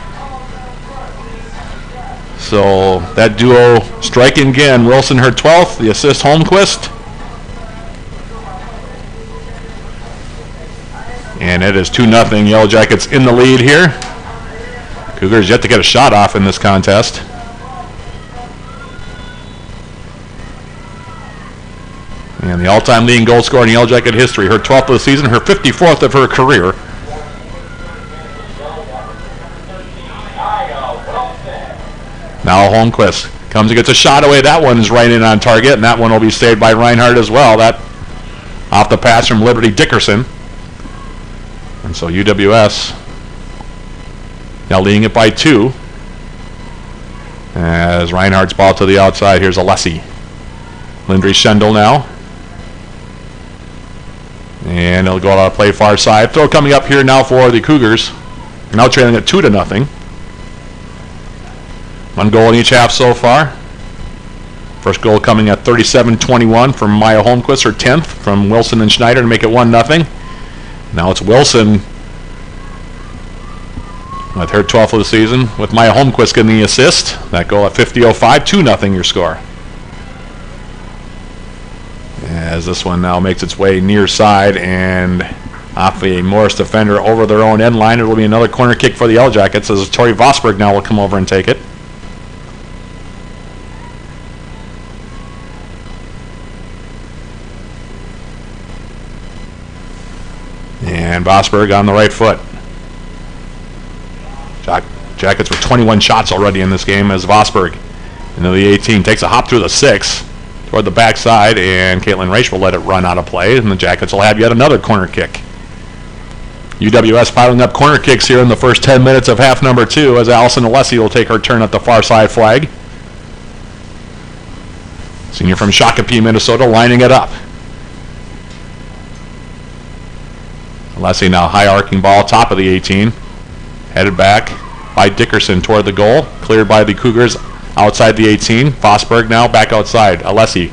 So that duo striking again. Wilson her 12th. The assist Holmquist. And it is 2-0 Yellow Jackets in the lead here. Cougars yet to get a shot off in this contest. And the all-time leading goal scorer in Yellow Jacket history. Her 12th of the season, her 54th of her career. Now Holmquist comes and gets a shot away. That one is right in on target, and that one will be saved by Reinhardt as well. That off the pass from Liberty Dickerson. And so UWS now leading it by 2. As Reinhardt's ball to the outside. Here's Alessi. Lindry Schendel now. And it'll go out of play far side. Throw coming up here now for the Cougars. Now trailing at 2-0. One goal in each half so far. First goal coming at 37-21 from Maya Holmquist, her 10th from Wilson and Schneider to make it 1-0. Now it's Wilson with her 12th of the season, with Maya Holmquist getting the assist. That goal at 50:05, 2-0 your score. As this one now makes its way near side and off a Morris defender over their own end line. It will be another corner kick for the Yellow Jackets as Tori Vosberg now will come over and take it. And Vosberg on the right foot. Jackets with 21 shots already in this game as Vosberg into the 18 takes a hop through the 6 toward the backside, and Caitlin Raish will let it run out of play, and the Jackets will have yet another corner kick. UWS piling up corner kicks here in the first 10 minutes of half number 2 as Allison Alessi will take her turn at the far side flag. Senior from Shakopee, Minnesota, lining it up. Alessi now high arcing ball, top of the 18. Headed back by Dickerson toward the goal. Cleared by the Cougars outside the 18. Vosberg now back outside. Alessi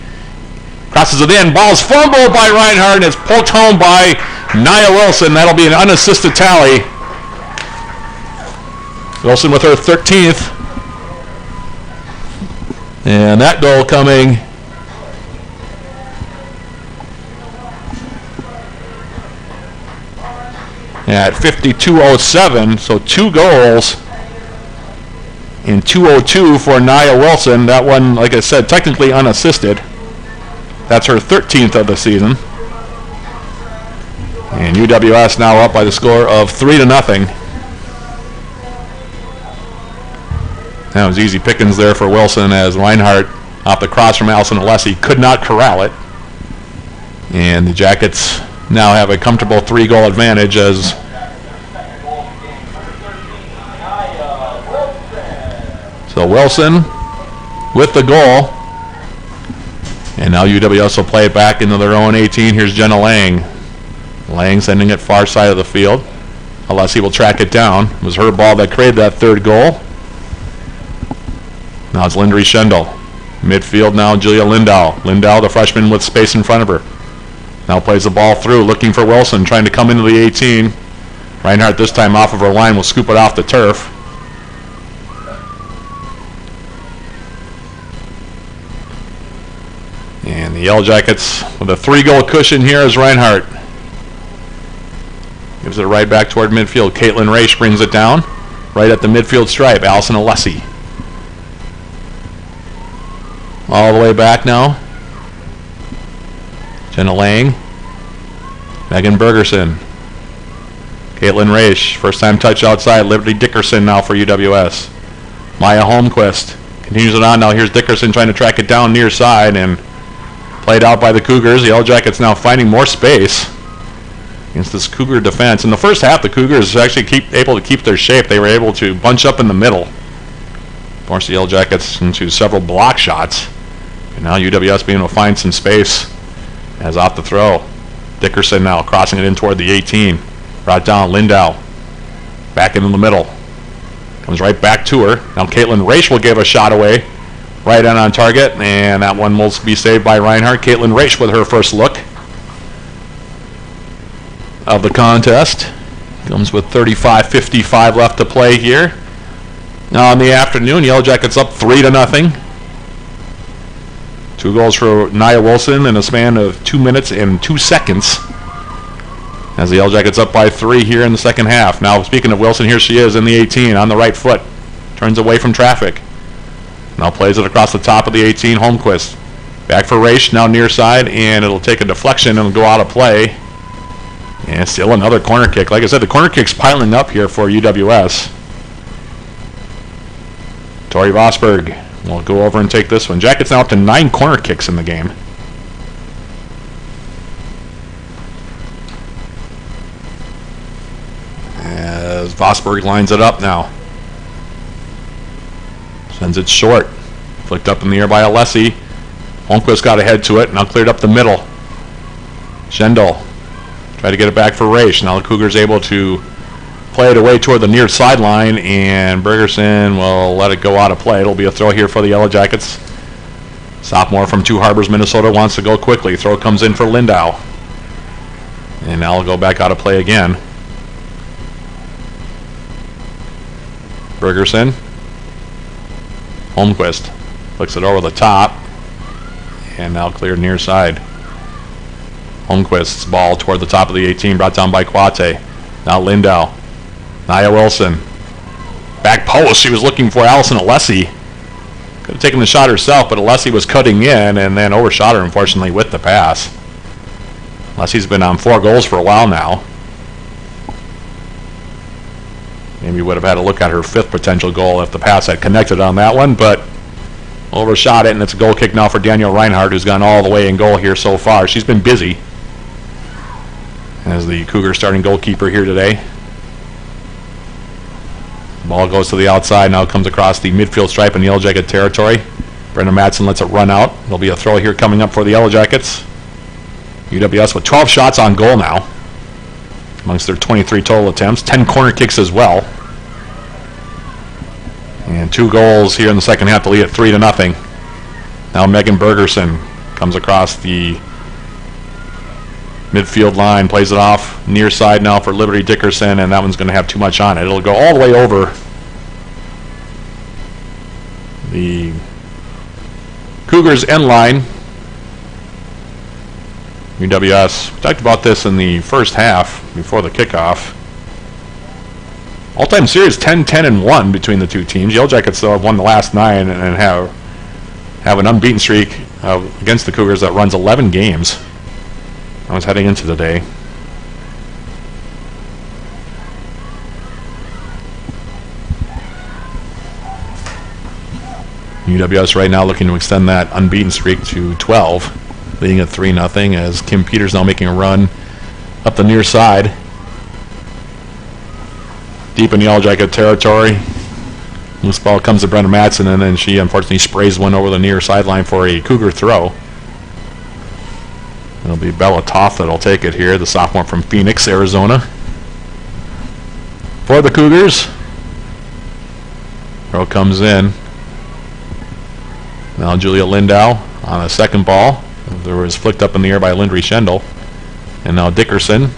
crosses it in. Ball's fumbled by Reinhardt and it's poked home by Nia Wilson. That'll be an unassisted tally. Wilson with her 13th. And that goal coming at 52:07, so 2 goals in 2:02 for Nia Wilson. That one, like I said, technically unassisted. That's her 13th of the season. And UWS now up by the score of 3-0. That was easy pickings there for Wilson as Reinhardt off the cross from Allison Alessi could not corral it. And the Jackets now have a comfortable 3-goal advantage as so Wilson with the goal, and now UWS will play it back into their own 18. Here's Jenna Lang. Lang sending it far side of the field. Alessi will track it down. It was her ball that created that 3rd goal. Now it's Lindry Schendel. Midfield now Julia Lindow. Lindow, the freshman, with space in front of her. Now plays the ball through, looking for Wilson, trying to come into the 18. Reinhardt this time off of her line will scoop it off the turf. And the Yellow Jackets with a 3-goal cushion here as Reinhardt gives it right back toward midfield. Caitlin Raish brings it down right at the midfield stripe. Allison Alessi all the way back now. Jenna Lang, Megan Bergerson, Caitlin Raish, first time touch outside. Liberty Dickerson now for UWS. Maya Holmquist continues it on. Now here's Dickerson trying to track it down near side and played out by the Cougars. The Yellow Jackets now finding more space against this Cougar defense. In the first half, the Cougars actually able to keep their shape. They were able to bunch up in the middle, force the Yellow Jackets into several block shots. And now UWS being able to find some space as off the throw. Dickerson now crossing it in toward the 18. Brought down Lindow. Back into the middle. Comes right back to her. Now Caitlin Raish will give a shot away. Right on target. And that one will be saved by Reinhardt. Caitlin Raish with her first look of the contest. Comes with 35:55 left to play here. Now in the afternoon, Yellow Jackets up 3-0. 2 goals for Nia Wilson in a span of 2 minutes and 2 seconds. As the Yellow Jackets up by 3 here in the second half. Now speaking of Wilson, here she is in the 18 on the right foot. Turns away from traffic. Now plays it across the top of the 18, Holmquist. Back for Raish, now near side, and it'll take a deflection and go out of play. And still another corner kick. Like I said, the corner kick's piling up here for UWS. Tori Vosberg will go over and take this one. Jackets now up to 9 corner kicks in the game. As Vosberg lines it up now. Sends it short. Flicked up in the air by Alessi. Holmquist got ahead to it. Now cleared up the middle. Schendel tried to get it back for Raish. Now the Cougars able to play it away toward the near sideline, and Bergerson will let it go out of play. It'll be a throw here for the Yellow Jackets. Sophomore from Two Harbors, Minnesota, wants to go quickly. Throw comes in for Lindow. And now it'll go back out of play again. Bergerson. Holmquist flicks it over the top. And now cleared near side. Holmquist's ball toward the top of the 18, brought down by Quate. Now Lindau. Nia Wilson. Back post. She was looking for Allison Alessi. Could have taken the shot herself, but Alessi was cutting in and then overshot her, unfortunately, with the pass. Alessi's been on 4 goals for a while now. Maybe would have had to look at her 5th potential goal if the pass had connected on that one, but overshot it, and it's a goal kick now for Danielle Reinhardt, who's gone all the way in goal here so far. She's been busy as the Cougars starting goalkeeper here today. Ball goes to the outside, now comes across the midfield stripe in the Yellow Jacket territory. Brenda Madsen lets it run out. There'll be a throw here coming up for the Yellow Jackets. UWS with 12 shots on goal now, amongst their 23 total attempts, 10 corner kicks as well. And 2 goals here in the second half to lead it 3-0. Now Megan Bergerson comes across the midfield line, plays it off near side now for Liberty Dickerson, and that one's going to have too much on it. It'll go all the way over the Cougars end line. UWS, we talked about this in the first half before the kickoff. All-time series 10-10-1 between the two teams. Yellow Jackets still have won the last 9 and have an unbeaten streak against the Cougars that runs 11 games. I was heading into the day. UWS right now looking to extend that unbeaten streak to 12, leading at 3-0 as Kim Peters now making a run up the near side. Deep in Yellow Jacket territory. Loose ball comes to Brenda Madsen, and then she unfortunately sprays one over the near sideline for a Cougar throw. It'll be Bella Toth that'll take it here, the sophomore from Phoenix, Arizona. For the Cougars. Throw comes in. Now Julia Lindau on a second ball. There was flicked up in the air by Lindry Schendel. And now Dickerson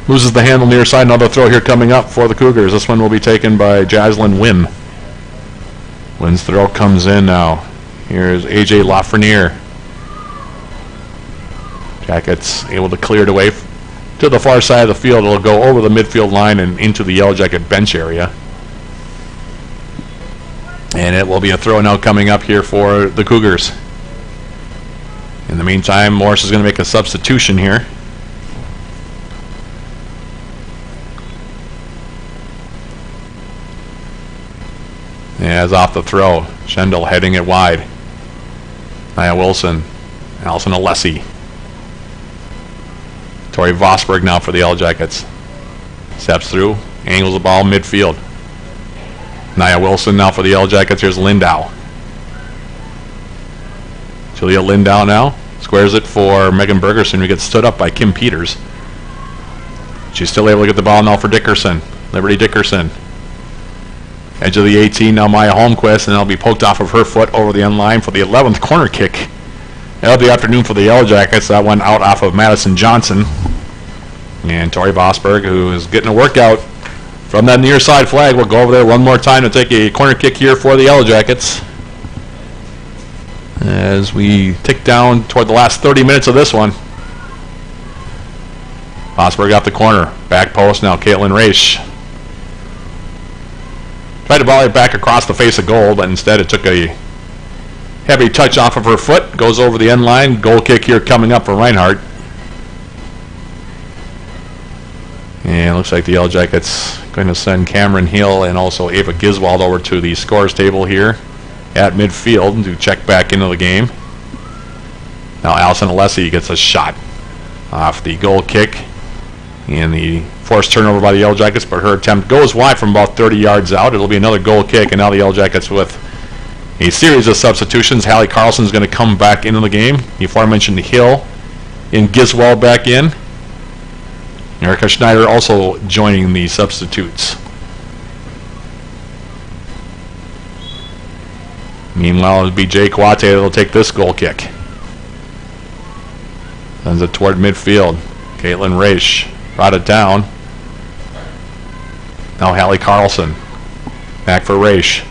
loses the handle near side. Another throw here coming up for the Cougars. This one will be taken by Jaslyn Wynn. Wynn's throw comes in now. Here's AJ Lafreniere. Jackets able to clear it away to the far side of the field. It'll go over the midfield line and into the Yellow Jacket bench area. And it will be a throw now coming up here for the Cougars. In the meantime, Morris is going to make a substitution here. As off the throw, Schendel heading it wide. Nia Wilson, Allison Alessi. Tori Vosberg now for the Yellow Jackets. Steps through, angles the ball midfield. Nia Wilson now for the Yellow Jackets. Here's Lindau. Julia Lindau now squares it for Megan Bergerson, who gets stood up by Kim Peters. She's still able to get the ball now for Dickerson. Liberty Dickerson. Edge of the 18, now Maya Holmquist, and that'll be poked off of her foot over the end line for the 11th corner kick of the afternoon for the Yellow Jackets. That went out off of Madison Johnson. And Tori Vosberg, who is getting a workout from that near side flag, will go over there one more time to take a corner kick here for the Yellow Jackets. As we tick down toward the last 30 minutes of this one. Vosberg got the corner. Back post now, Caitlin Raish. Tried to volley it back across the face of goal, but instead it took a heavy touch off of her foot. Goes over the end line. Goal kick here coming up for Reinhardt. And looks like the Yellow Jackets going to send Cameron Hill and also Ava Giswald over to the scores table here at midfield to check back into the game. Now Allison Alessi gets a shot off the goal kick. And the forced turnover by the Yellow Jackets, but her attempt goes wide from about 30 yards out. It'll be another goal kick, and now the Yellow Jackets with a series of substitutions. Hallie Carlson is going to come back into the game. The aforementioned Hill and Giswald back in. Erica Schneider also joining the substitutes. Meanwhile, it'll be Jay Kwate that'll take this goal kick. Sends it toward midfield. Caitlin Raish brought it down. Now Hallie Carlson Back for Raish.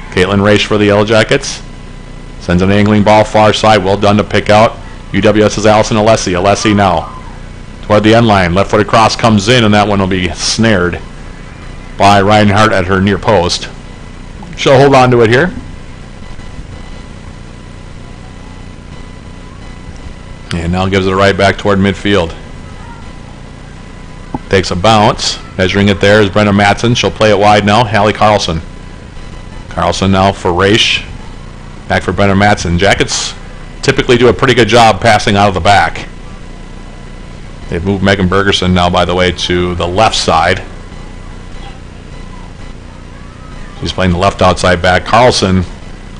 Caitlin Raish for the Yellow Jackets. Sends an angling ball far side. Well done to pick out. UWS's Allison Alessi. Alessi now toward the end line. Left footed cross comes in, and that one will be snared by Reinhardt at her near post. She'll hold on to it here. And now gives it right back toward midfield. Takes a bounce. Measuring it there is Brenna Matson. She'll play it wide now. Hallie Carlson. Carlson now for Raish. Back for Brenna Matson. Jackets typically do a pretty good job passing out of the back. They've moved Megan Bergerson now, by the way, to the left side. She's playing the left outside back. Carlson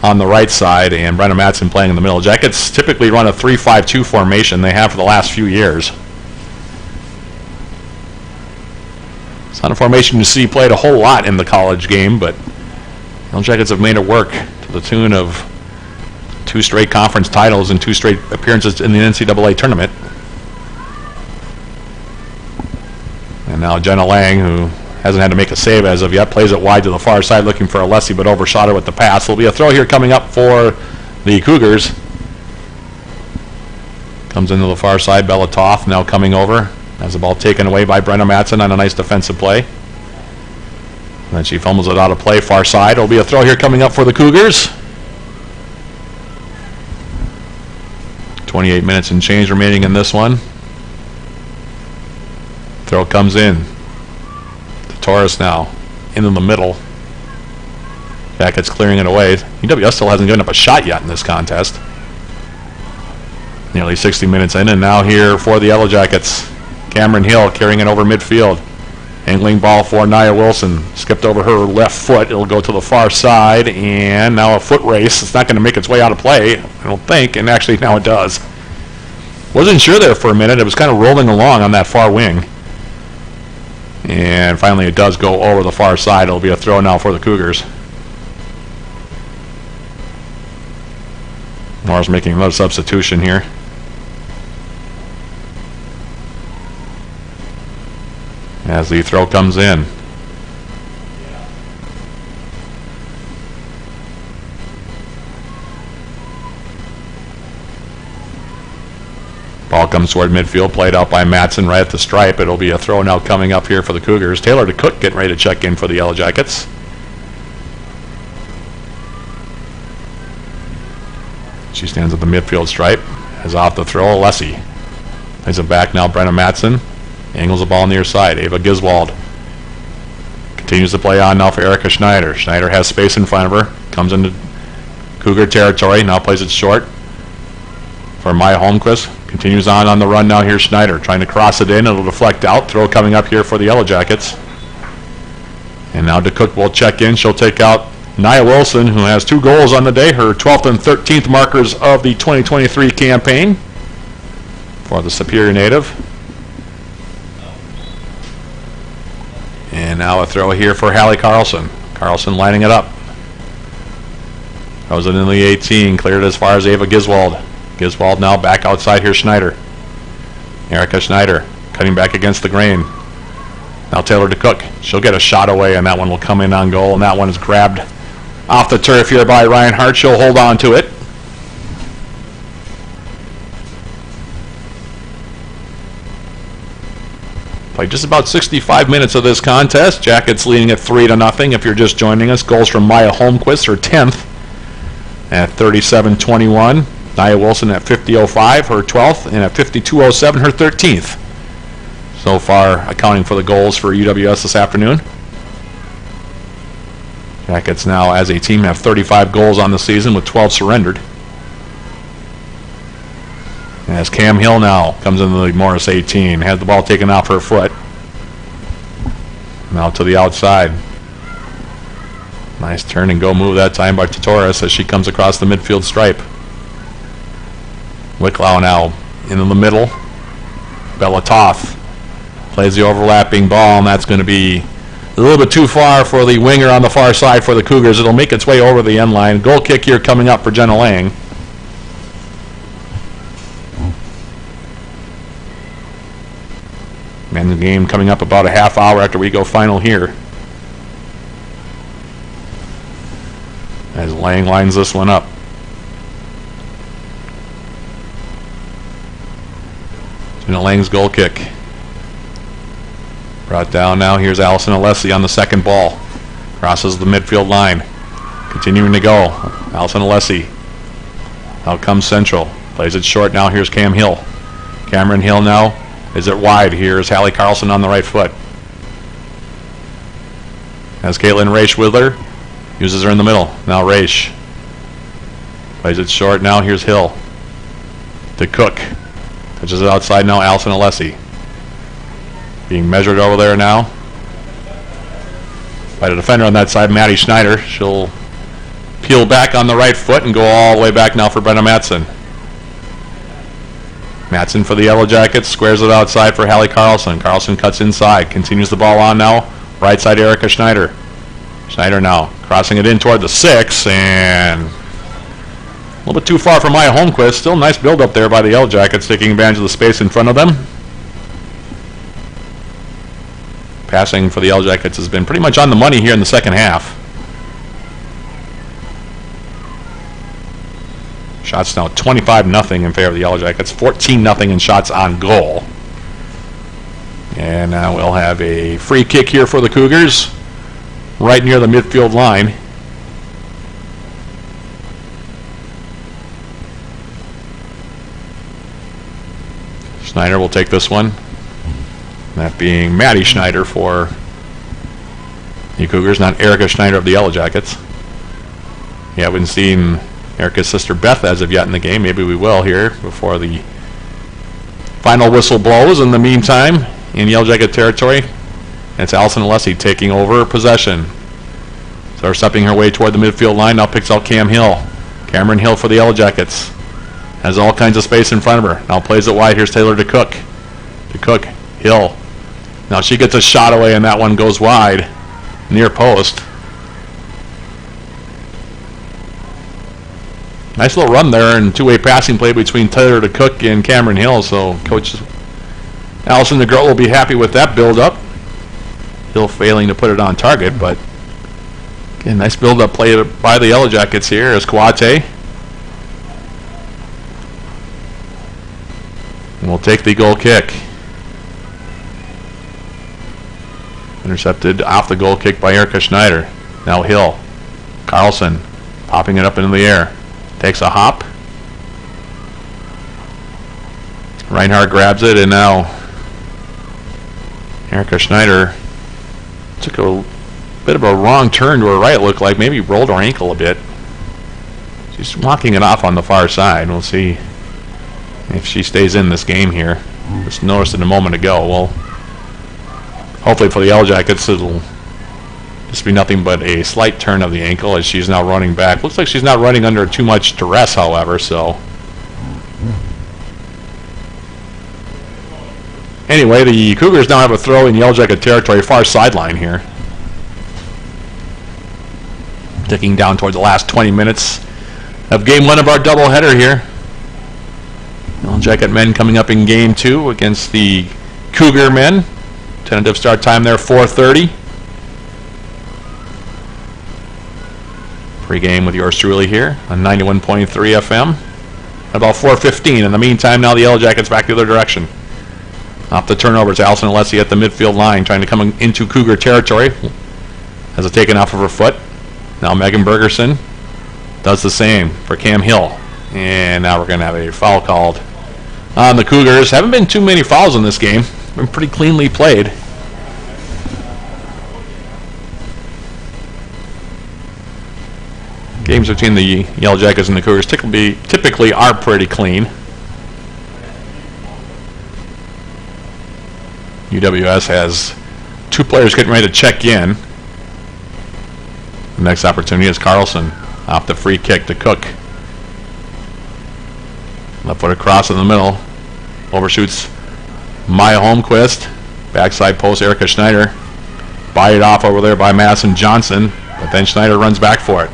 on the right side, and Brenna Matson playing in the middle. Jackets typically run a 3-5-2 formation. They have for the last few years. It's not a formation you see played a whole lot in the college game, but the Jackets have made it work to the tune of 2 straight conference titles and 2 straight appearances in the NCAA tournament. And now Jenna Lang, who hasn't had to make a save as of yet, plays it wide to the far side looking for Alessi, but overshot her with the pass. There'll be a throw here coming up for the Cougars. Comes into the far side. Bella Toth now coming over. Has the ball taken away by Brenna Matson on a nice defensive play. And then she fumbles it out of play far side. It'll be a throw here coming up for the Cougars. 28 minutes and change remaining in this one. Throw comes in. Torres now into the middle. Jackets clearing it away. UWS still hasn't given up a shot yet in this contest. Nearly 60 minutes in, and now here for the Yellow Jackets. Cameron Hill carrying it over midfield. Angling ball for Nia Wilson. Skipped over her left foot. It'll go to the far side, and now a foot race. It's not going to make its way out of play, I don't think, and actually now it does. Wasn't sure there for a minute. It was kind of rolling along on that far wing. And finally it does go over the far side. It'll be a throw now for the Cougars. Norris making another substitution here. As the throw comes in. Ball comes toward midfield, played out by Matson right at the stripe. It'll be a throw now coming up here for the Cougars. Taylor DeCook getting ready to check in for the Yellow Jackets. She stands at the midfield stripe. Has off the throw, Alessi. Plays it back now, Brenna Matson. Angles the ball near side. Ava Giswald continues to play on now for Erica Schneider. Schneider has space in front of her. Comes into Cougar territory. Now plays it short for Maya Holmquist. Continues on the run now here. Schneider trying to cross it in. It'll deflect out. Throw coming up here for the Yellow Jackets. And now DeCook will check in. She'll take out Nia Wilson, who has 2 goals on the day. Her 12th and 13th markers of the 2023 campaign for the Superior Native. And now a throw here for Hallie Carlson. Carlson lining it up. Throws it in the 18. Cleared as far as Ava Giswald. Giswald now back outside here, Schneider. Erica Schneider cutting back against the grain. Now Taylor DeCook. She'll get a shot away, and that one will come in on goal. And that one is grabbed off the turf here by Reinhardt. She'll hold on to it. Played just about 65 minutes of this contest. Jackets leading at 3-0. If you're just joining us, goals from Maya Holmquist, her 10th, at 37-21. Nia Wilson at 50-05, her 12th, and at 52-07, her 13th. So far, accounting for the goals for UWS this afternoon. Jackets now, as a team, have 35 goals on the season with 12 surrendered. As Cam Hill now comes into the Morris 18, has the ball taken off her foot. Now to the outside. Nice turn and go move that time by Torres as she comes across the midfield stripe. Wicklow now into the middle. Bella Toth plays the overlapping ball, and that's going to be a little bit too far for the winger on the far side for the Cougars. It'll make its way over the end line. Goal kick here coming up for Jenna Lang. And the game coming up about a half hour after we go final here. as Lang lines this one up. Gina Lang's goal kick. Brought down now. Here's Allison Alessi on the second ball. Crosses the midfield line. Continuing to go. Allison Alessi. Out comes Central. Plays it short now. Here's Cam Hill. Cameron Hill now. Is it wide? Here's Hallie Carlson on the right foot. Has Caitlin Raish with her. Uses her in the middle. Now Raish. Plays it short now. Here's Hill. To Cook. Touches it outside now. Allison Alessi. Being measured over there now by the defender on that side, Maddie Schneider. She'll peel back on the right foot and go all the way back now for Brenna Matson. Matson for the Yellow Jackets, squares it outside for Hallie Carlson. Carlson cuts inside, continues the ball on now. Right side, Erica Schneider. Schneider now crossing it in toward the 6, and a little bit too far for Maya Holmquist. Still nice build up there by the Yellow Jackets, taking advantage of the space in front of them. Passing for the Yellow Jackets has been pretty much on the money here in the second half. Shots now 25-0 in favor of the Yellow Jackets, 14-0 in shots on goal. And now we'll have a free kick here for the Cougars, right near the midfield line. Schneider will take this one. That being Maddie Schneider for the Cougars, not Erica Schneider of the Yellow Jackets. We haven't seen Erica's sister Beth as of yet in the game. Maybe we will here before the final whistle blows. In the meantime, in Yellow Jacket territory, it's Allison Alessi taking over possession. So stepping her way toward the midfield line. Now picks out Cam Hill. Cameron Hill for the Yellow Jackets. Has all kinds of space in front of her. Now plays it wide. Here's Taylor DeCook. DeCook, Hill. Now she gets a shot away, and that one goes wide, near post. Nice little run there and two-way passing play between Taylor DeCook and Cameron Hill. So Coach Allison DeGroat will be happy with that build-up. Hill failing to put it on target, but again, nice build-up play by the Yellow Jackets here as Kawate. And we'll take the goal kick. Intercepted off the goal kick by Erica Schneider. Now Hill. Carlson popping it up into the air. Takes a hop. Reinhardt grabs it, and now Erica Schneider took a bit of a wrong turn to her right, it looked like. Maybe rolled her ankle a bit. She's walking it off on the far side. We'll see if she stays in this game here. Just noticed it a moment ago. Well, hopefully for the Yellow Jackets, it'll just be nothing but a slight turn of the ankle as she's now running back. Looks like she's not running under too much duress, however, so. Anyway, the Cougars now have a throw in Yellow Jacket territory, far sideline here. Ticking down toward the last 20 minutes of game one of our doubleheader here. Yellow Jacket men coming up in game two against the Cougar men. Tentative start time there, 4:30. Pre-game with yours truly here on 91.3 FM. About 4:15. In the meantime, now the Yellow Jackets back the other direction. Off the turnovers, Allison Alessi at the midfield line, trying to come into Cougar territory. Has it taken off of her foot. Now Megan Bergerson does the same for Cam Hill. And now we're going to have a foul called on the Cougars. Haven't been too many fouls in this game. Been pretty cleanly played. Games between the Yellow Jackets and the Cougars typically are pretty clean. UWS has two players getting ready to check in. The next opportunity is Carlson off the free kick to Cook. Left foot across in the middle. Overshoots Maya Holmquist. Backside post Erica Schneider. Buy it off over there by Madison Johnson. But then Schneider runs back for it.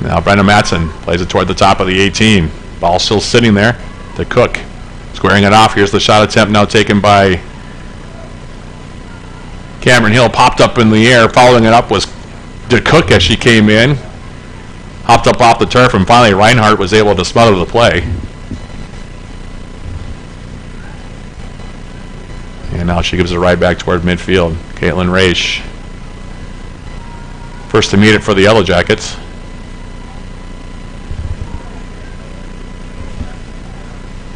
Now Brenda Matson plays it toward the top of the 18. Ball still sitting there to Cook. Squaring it off. Here's the shot attempt now taken by Cameron Hill. Popped up in the air. Following it up was DeCook as she came in. hopped up off the turf, and finally Reinhardt was able to smother the play. And now she gives it right back toward midfield. Caitlin Raish. First to meet it for the Yellow Jackets.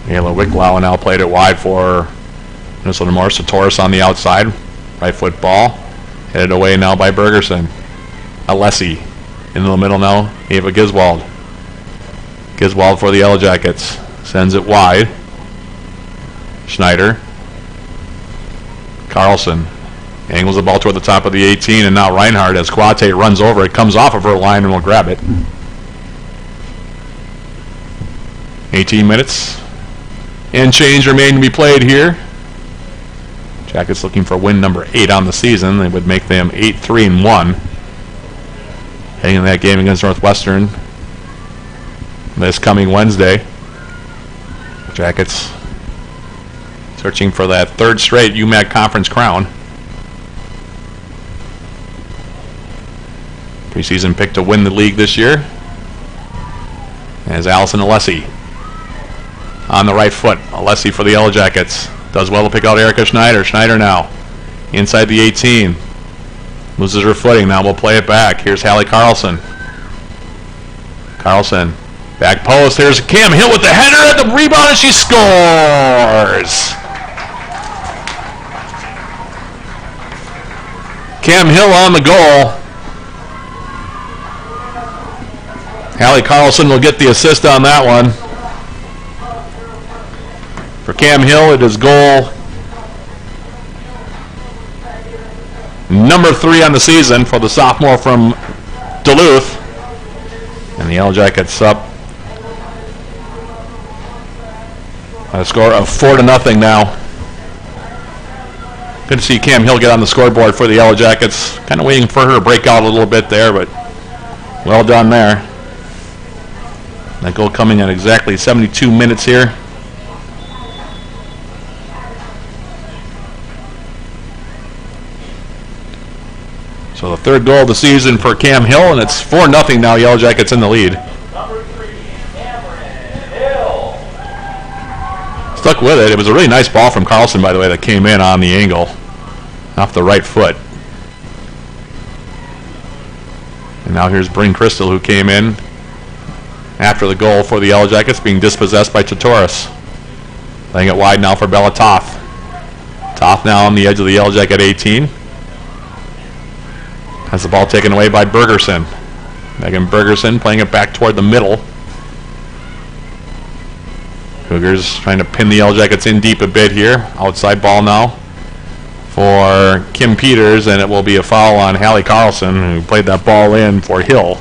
Ayla Wicklow now played it wide for Minnesota Morris. Torres on the outside. Right foot ball. Headed away now by Bergerson. Alessi in the middle now. Ava Giswald. Giswald for the Yellow Jackets. Sends it wide. Schneider. Carlson angles the ball toward the top of the 18, and now Reinhardt, as Coate runs over it, comes off of her line and will grab it. 18 minutes and change remain to be played here. Jackets looking for win number 8 on the season. They would make them 8-3-1. Heading in that game against Northwestern this coming Wednesday. Jackets searching for that third straight UMAC Conference crown. Preseason pick to win the league this year. As Allison Alessi on the right foot. Alessi for the Yellow Jackets. Does well to pick out Erica Schneider. Schneider now inside the 18. Loses her footing. Now we'll play it back. Here's Hallie Carlson. Carlson. Back post. Here's Cam Hill with the header at the rebound, and she scores. Cam Hill on the goal. Hallie Carlson will get the assist on that one. For Cam Hill, it is goal number 3 on the season for the sophomore from Duluth. And the Yellow Jackets up a score of 4-0 now. Good to see Cam Hill get on the scoreboard for the Yellow Jackets. Kind of waiting for her to break out a little bit there, but well done there. That goal coming at exactly 72 minutes here. So the third goal of the season for Cam Hill, and it's 4-0 now. Yellow Jackets in the lead. Stuck with it. It was a really nice ball from Carlson, by the way, that came in on the angle off the right foot. And now here's Bryn Crystal, who came in after the goal for the Yellow Jackets, being dispossessed by Totoris. Laying it wide now for Bella Toth. Toth now on the edge of the Yellow Jacket 18. Has the ball taken away by Bergerson. Megan Bergerson playing it back toward the middle. Cougars trying to pin the Yellow Jackets in deep a bit here. Outside ball now for Kim Peters, and it will be a foul on Hallie Carlson, who played that ball in for Hill.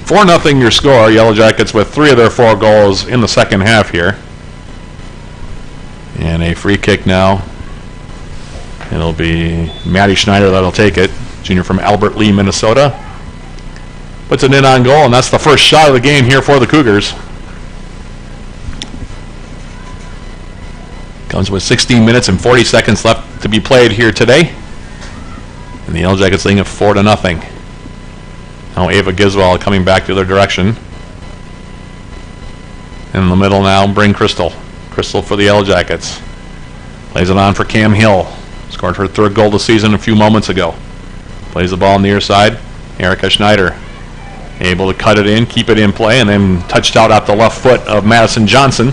"4-0 your score. Yellow Jackets with 3 of their 4 goals in the second half here. And a free kick now. It'll be Maddie Schneider that'll take it. Junior from Albert Lee, Minnesota. Puts it in on goal, and that's the first shot of the game here for the Cougars. Comes with 16 minutes and 40 seconds left to be played here today. And the Yellow Jackets leading at 4-0. Now Ava Giswald coming back the other direction. In the middle now, Bryn Crystal. Crystal for the Yellow Jackets. Plays it on for Cam Hill. Scored her 3rd goal of the season a few moments ago. Plays the ball on the near side. Erica Schneider able to cut it in, keep it in play, and then touched out at the left foot of Madison Johnson.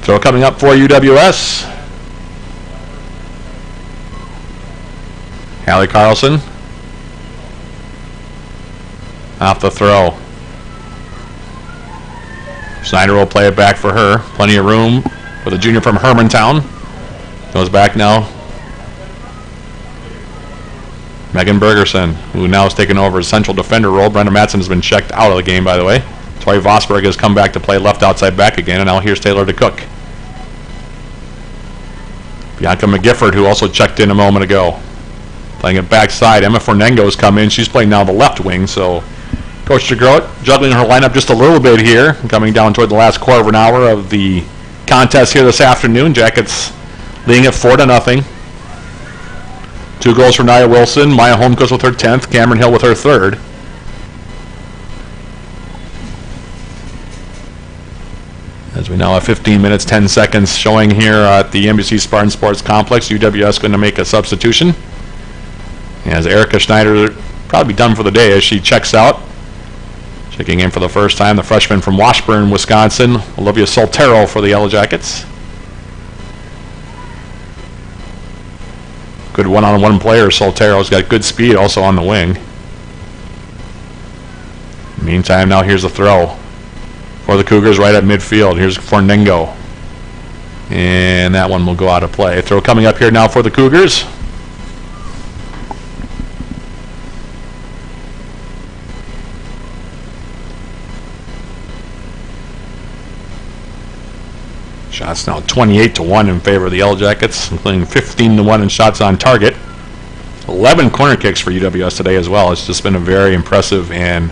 Throw coming up for UWS. Hallie Carlson. Off the throw. Snyder will play it back for her. Plenty of room for the junior from Hermantown. Goes back now. Megan Bergerson, who now has taken over his central defender role. Brenda Matson has been checked out of the game, by the way. Tori Vosberg has come back to play left outside back again, and now here's Taylor DeCook. Bianca McGifford, who also checked in a moment ago. Playing it backside. Emma Fernango has come in. She's playing now the left wing, so Coach DeGroat juggling her lineup just a little bit here, coming down toward the last quarter of an hour of the contest here this afternoon. Jackets leading it 4-0. 2 goals for Nia Wilson. Maya Holmquist with her 10th. Cameron Hill with her 3rd. As we now have 15 minutes, 10 seconds showing here at the NBC Spartan Sports Complex. UWS going to make a substitution. As Erica Schneider probably done for the day as she checks out. Checking in for the first time, the freshman from Washburn, Wisconsin, Olivia Soltero for the Yellow Jackets. Good one-on-one player. Soltero's got good speed also on the wing. Meantime, now here's the throw for the Cougars right at midfield. Here's Fornengo. And that one will go out of play. Throw coming up here now for the Cougars. Shots now 28-1 in favor of the Yellow Jackets, including 15-1 in shots on target. 11 corner kicks for UWS today as well. It's just been a very impressive and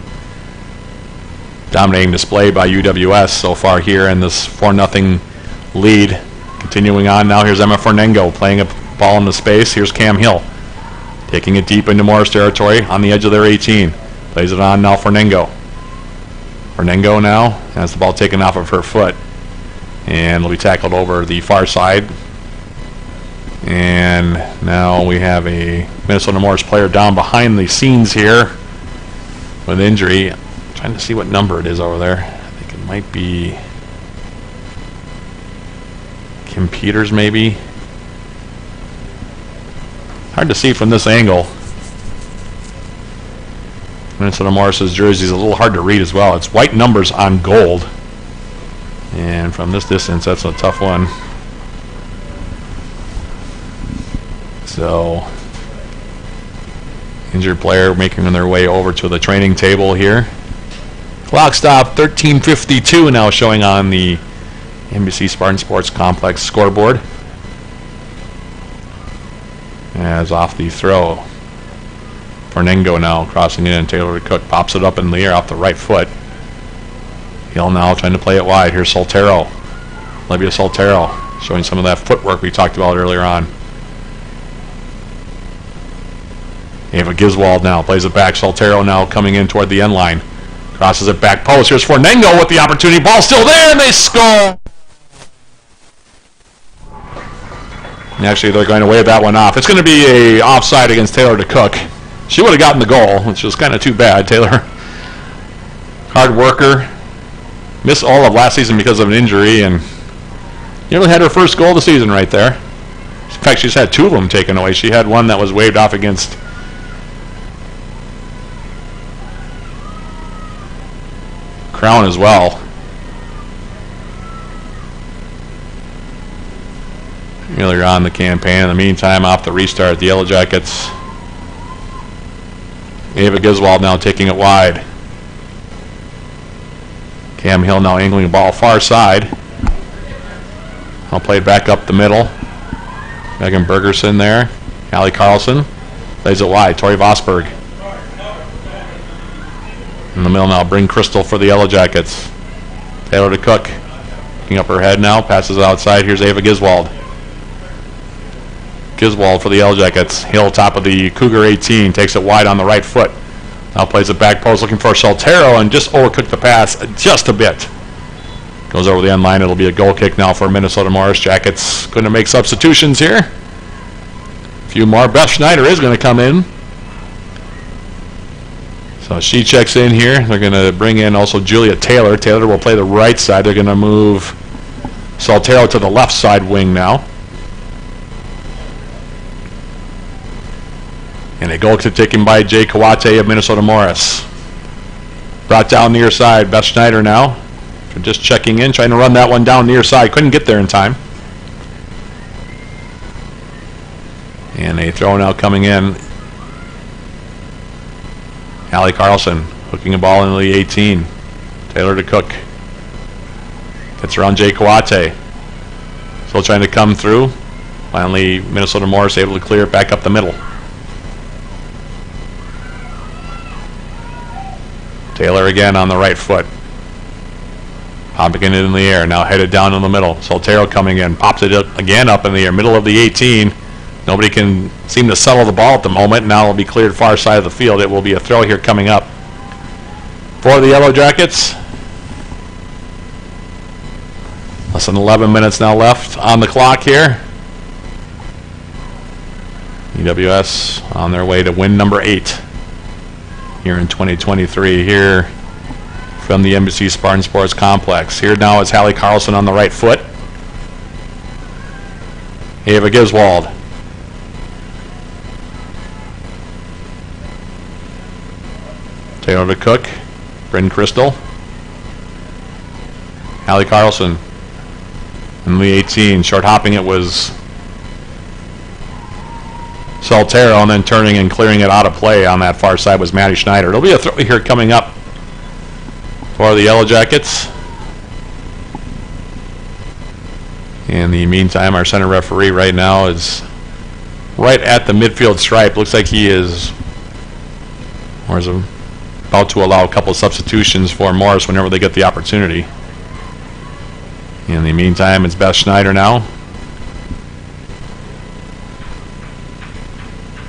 dominating display by UWS so far here in this 4-0 lead. Continuing on now, here's Emma Fornengo playing a ball in the space. Here's Cam Hill taking it deep into Morris territory on the edge of their 18. Plays it on now Fornengo. Fornengo now has the ball taken off of her foot. And will be tackled over the far side. And now we have a Minnesota Morris player down behind the scenes here with injury. I'm trying to see what number it is over there. I think it might be Kim Peters, maybe. Hard to see from this angle. Minnesota Morris's jersey is a little hard to read as well. It's white numbers on gold. And from this distance, that's a tough one. So, injured player making their way over to the training table here. Clock stop, 13:52 now showing on the NBC Spartan Sports Complex scoreboard. As off the throw, Fornengo now crossing it in. Taylor Cook pops it up in the air off the right foot. Hill now trying to play it wide. Here's Soltero. Olivia Soltero showing some of that footwork we talked about earlier on. Ava Giswald now plays it back. Soltero now coming in toward the end line. Crosses it back post. Here's Fornengo with the opportunity. Ball still there, and they score! And actually, they're going to wave that one off. It's going to be a offside against Taylor DeCook. She would have gotten the goal, which was kind of too bad. Taylor, hard worker. Missed all of last season because of an injury, and nearly had her first goal of the season right there. In fact, she's had 2 of them taken away. She had one that was waved off against Crown as well. Earlier on in the campaign. In the meantime, off the restart, the Yellow Jackets. Ava Giswald now taking it wide. Cam Hill now angling the ball far side. I'll play it back up the middle. Megan Bergerson there. Allie Carlson plays it wide. Tori Vosberg. In the middle now, Bryn Crystal for the Yellow Jackets. Taylor DeCook picking up her head now. Passes it outside. Here's Ava Giswald. Giswald for the Yellow Jackets. Hill top of the Cougar 18. Takes it wide on the right foot. Now plays it back post looking for Soltero and just overcooked the pass just a bit. Goes over the end line. It'll be a goal kick now for Minnesota Morris Jackets. Going to make substitutions here. A few more. Beth Schneider is going to come in. So she checks in here. They're going to bring in also Julia Taylor. Taylor will play the right side. They're going to move Soltero to the left side wing now. And a goal kick taken by Jay Kawate of Minnesota Morris. Brought down near side. Beth Schneider now. Just checking in, trying to run that one down near side. Couldn't get there in time. And a throw now coming in. Allie Carlson hooking a ball into the 18. Taylor DeCook. Gets around Jay Kawate. Still trying to come through. Finally, Minnesota Morris able to clear it back up the middle. Taylor again on the right foot. Popping it in the air, now headed down in the middle. Soltero coming in, pops it again up in the air, middle of the 18. Nobody can seem to settle the ball at the moment. Now it'll be cleared far side of the field. It will be a throw here coming up for the Yellow Jackets. Less than 11 minutes now left on the clock here. UWS on their way to win number 8 here in 2023 here from the Embassy Spartan Sports Complex. Here now is Hallie Carlson on the right foot. Ava Giswald. Taylor to Cook. Bryn Crystal. Hallie Carlson. In the 18. Short hopping it was Soltero, and then turning and clearing it out of play on that far side was Maddie Schneider. It'll be a throw here coming up for the Yellow Jackets. In the meantime, our center referee right now is right at the midfield stripe. Looks like he is about to allow a couple of substitutions for Morris whenever they get the opportunity. In the meantime, it's Beth Schneider now.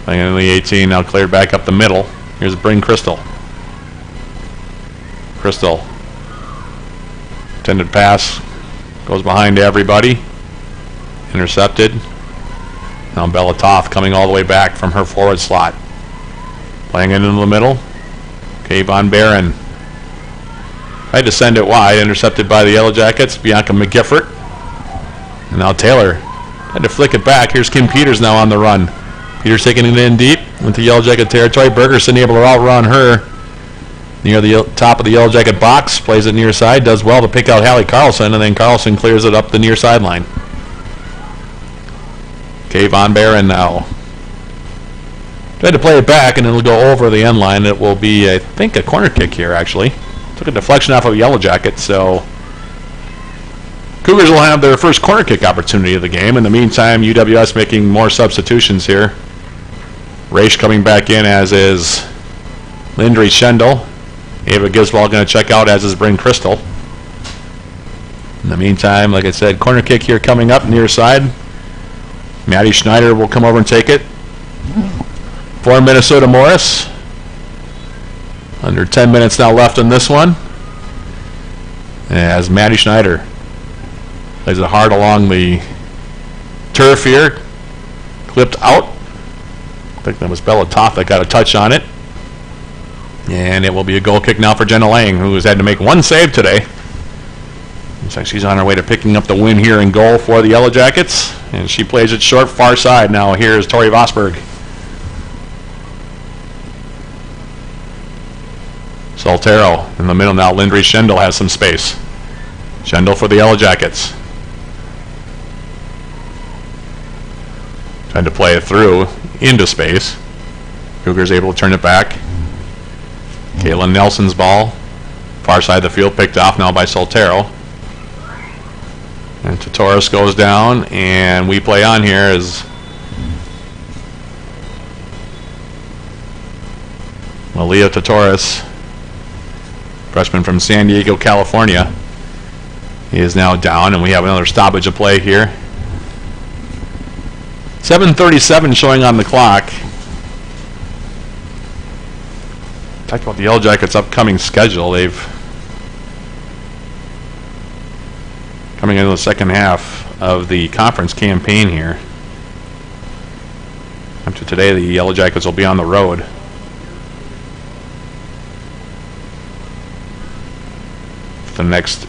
Playing in the 18, now cleared back up the middle. Here's Bryn Crystal. Crystal. Intended pass. Goes behind everybody. Intercepted. Now Bella Toth coming all the way back from her forward slot. Playing it into the middle. Kay Von Barron. Tried to send it wide. Intercepted by the Yellow Jackets. Bianca McGiffert. And now Taylor. Had to flick it back. Here's Kim Peters now on the run. Peters taking it in deep into Yellow Jacket territory. Bergerson able to outrun her near the top of the Yellow Jacket box. Plays it near side. Does well to pick out Hallie Carlson. And then Carlson clears it up the near sideline. Kay Von Barron now. Tried to play it back and it'll go over the end line. It will be, I think, a corner kick here actually. Took a deflection off of Yellow Jacket, so Cougars will have their first corner kick opportunity of the game. In the meantime, UWS making more substitutions here. Raish coming back in, as is Lindry Schendel. Ava Giswald going to check out, as is Bryn Crystal. In the meantime, like I said, corner kick here coming up near side. Maddie Schneider will come over and take it for Minnesota Morris. Under 10 minutes now left in this one. As Maddie Schneider plays it hard along the turf here. Clipped out. I think that was Bella Toth that got a touch on it. And it will be a goal kick now for Jenna Lang, who has had to make one save today. Looks like she's on her way to picking up the win here in goal for the Yellow Jackets. And she plays it short, far side. Now here's Tori Vosberg. Soltero in the middle now. Lindry Schendel has some space. Schendel for the Yellow Jackets. Trying to play it through into space. Cougars able to turn it back. Caitlin Nelson's ball. Far side of the field, picked off now by Soltero. And Totoris goes down, and we play on here as Malia Totoris, freshman from San Diego, California. He is now down, and we have another stoppage of play here. 7:37 showing on the clock. Talked about the Yellow Jackets' upcoming schedule. They've coming into the second half of the conference campaign here. After today, the Yellow Jackets will be on the road. For the next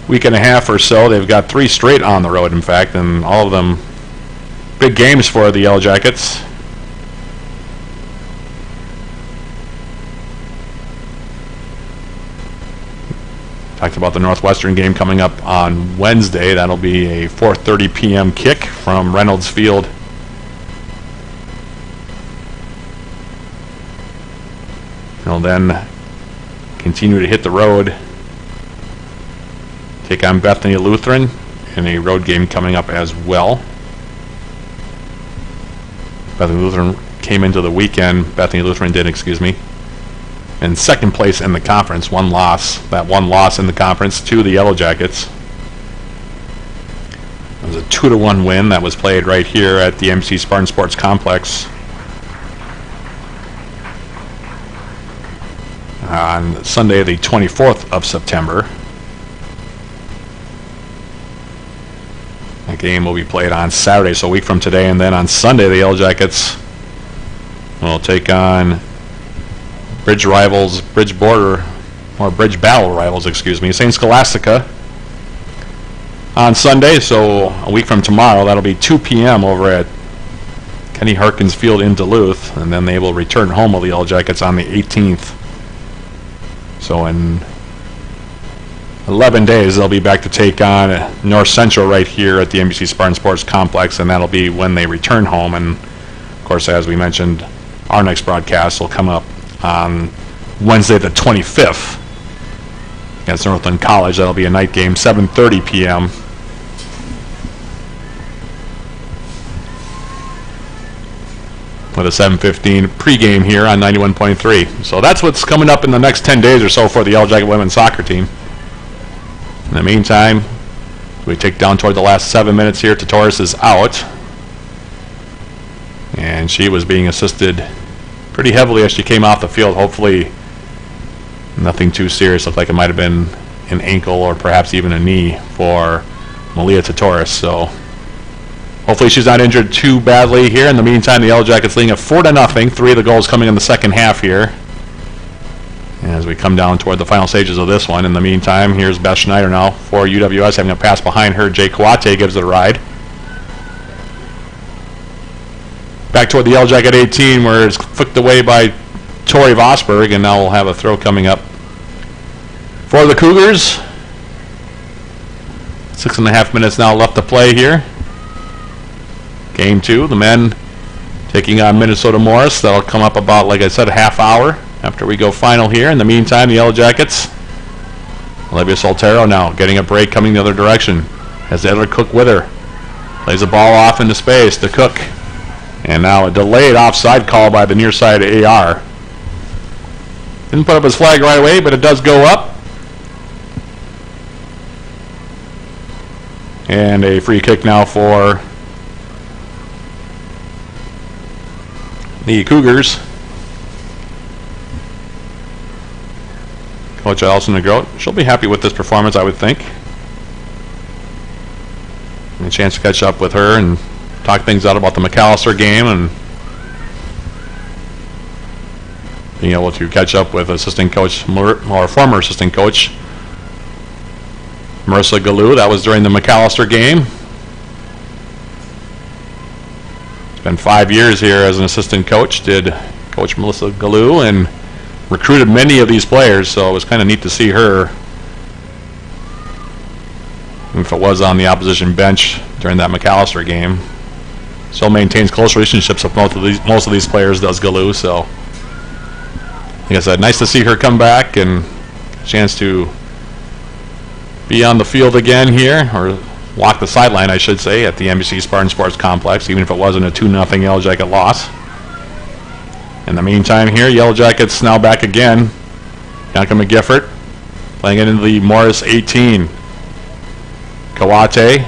week and a half or so, they've got 3 straight on the road, in fact, and all of them big games for the Yellow Jackets. Talked about the Northwestern game coming up on Wednesday. That'll be a 4:30 p.m. kick from Reynolds Field. They'll then continue to hit the road, take on Bethany Lutheran in a road game coming up as well. Bethany Lutheran came into the weekend. Bethany Lutheran did, excuse me. in second place in the conference. One loss. That one loss in the conference to the Yellow Jackets. It was a 2-1 win that was played right here at the MC Spartan Sports Complex on Sunday, the 24th of September. That game will be played on Saturday, so a week from today, and then on Sunday the Yellow Jackets will take on Bridge Battle rivals, excuse me, St. Scholastica on Sunday. So a week from tomorrow, that'll be 2 p.m. over at Kenny Harkins Field in Duluth, and then they will return home with the Yellow Jackets on the 18th. So in 11 days, they'll be back to take on North Central right here at the NBC Spartan Sports Complex, and that'll be when they return home. And of course, as we mentioned, our next broadcast will come up on Wednesday the 25th against Northland College. That'll be a night game, 7:30 p.m. with a 7:15 pregame here on 91.3. So that's what's coming up in the next 10 days or so for the Yellow Jacket women's soccer team. In the meantime, we tick down toward the last 7 minutes here. Tatoris is out, and she was being assisted pretty heavily as she came off the field. Hopefully nothing too serious. Looked like it might have been an ankle or perhaps even a knee for Malia Tatoris. So hopefully she's not injured too badly here. In the meantime, the Yellow Jackets leading at 4-0. 3 of the goals coming in the second half here as we come down toward the final stages of this one. In the meantime, here's Beth Schneider now for UWS, having a pass behind her. Jay Kawate gives it a ride. Back toward the Yellow Jacket 18, where it's flicked away by Tori Vosberg, and now we'll have a throw coming up for the Cougars. 6.5 minutes now left to play here. Game 2, the men taking on Minnesota Morris. That'll come up about, like I said, a half hour after we go final here. In the meantime, the Yellow Jackets, Olivia Soltero now getting a break coming the other direction. Has Edler Cook with her. Plays the ball off into space to Cook. And now a delayed offside call by the near side AR. Didn't put up his flag right away, but it does go up. And a free kick now for the Cougars. Coach Alison DeGroat, she'll be happy with this performance, I would think. And a chance to catch up with her and talk things out about the McAllister game, and being able to catch up with assistant coach, or former assistant coach, Marissa Galou. That was during the McAllister game. It's been 5 years here as an assistant coach. Did Coach Melissa Galou and recruited many of these players, so it was kind of neat to see her, if it was on the opposition bench during that McAllister game. Still maintains close relationships with most of these players, does Galou. So, like I said, nice to see her come back and a chance to be on the field again here, or walk the sideline, I should say, at the NBC Spartan Sports Complex, even if it wasn't a 2-0 Yellow Jacket loss. In the meantime here, Yellow Jackets now back again. Bianca McGiffert playing it into the Morris 18. Kawate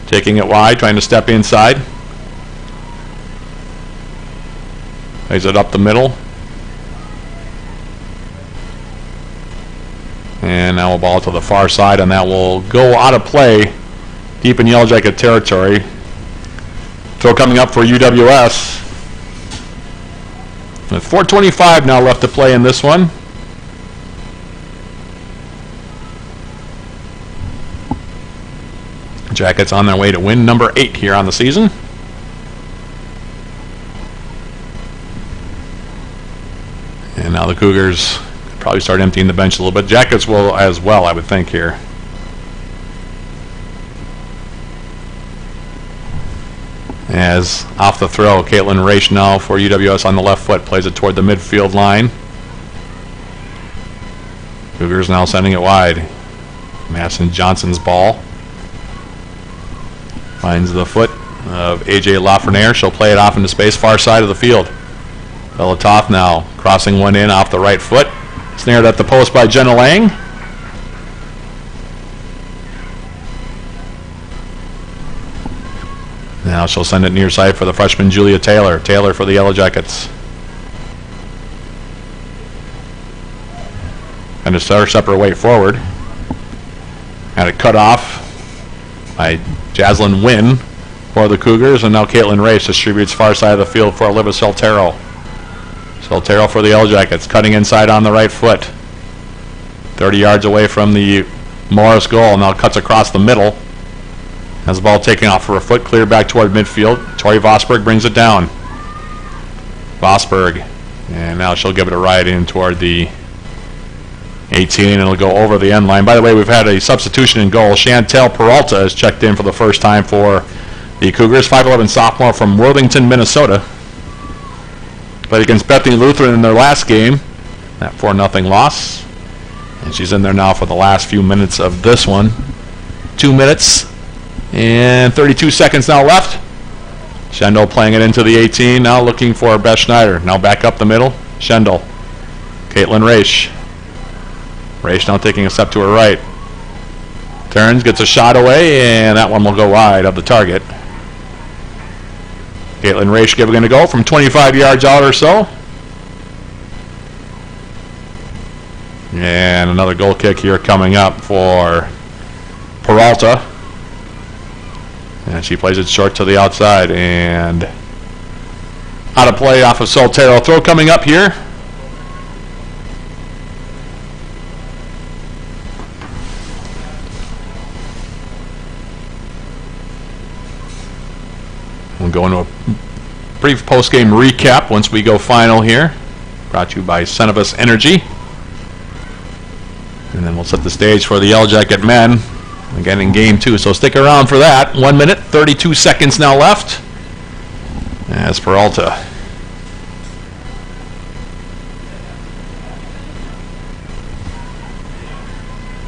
taking it wide, trying to step inside. Plays it up the middle. And now a ball to the far side, and that will go out of play deep in Yellow Jacket territory. Throw coming up for UWS. With 4:25 now left to play in this one. Jackets on their way to win number 8 here on the season. And now the Cougars probably start emptying the bench a little bit. Jackets will as well, I would think, here. As off the throw, Caitlin Raish now for UWS on the left foot, plays it toward the midfield line. Cougars now sending it wide. Madison Johnson's ball. Finds the foot of AJ Lafreniere. She'll play it off into space, far side of the field. Belatov now crossing one in off the right foot. Snared at the post by Jenna Lang. Now she'll send it near side for the freshman Julia Taylor. Taylor for the Yellow Jackets. And to start separate weight forward. Had it cut off by Jaslyn Wynn for the Cougars, and now Caitlin Race distributes far side of the field for Olivia Soltero. Soltero for the Yellow Jackets, cutting inside on the right foot. 30 yards away from the Morris goal, now cuts across the middle. Has the ball taken off for a foot, cleared back toward midfield. Tori Vosberg brings it down. Vosberg, and now she'll give it a ride in toward the 18, and it'll go over the end line. By the way, we've had a substitution in goal. Chantel Peralta has checked in for the first time for the Cougars, 5'11" sophomore from Worthington, Minnesota. Played against Bethany Lutheran in their last game, that 4-0 loss. And she's in there now for the last few minutes of this one. 2 minutes and 32 seconds now left. Schendel playing it into the 18, now looking for Beth Schneider. Now back up the middle, Schendel. Caitlin Raish. Raish now taking a step to her right. Turns, gets a shot away, and that one will go wide of the target. Caitlin Raish giving it a go from 25 yards out or so. And another goal kick here coming up for Peralta. And she plays it short to the outside, and out of play off of Soltero. Throw coming up here. We'll go into a brief post-game recap once we go final here. Brought to you by Cenovus Energy. And then we'll set the stage for the Yellow Jacket men again in game 2. So stick around for that. 1 minute, 32 seconds now left. As Peralta.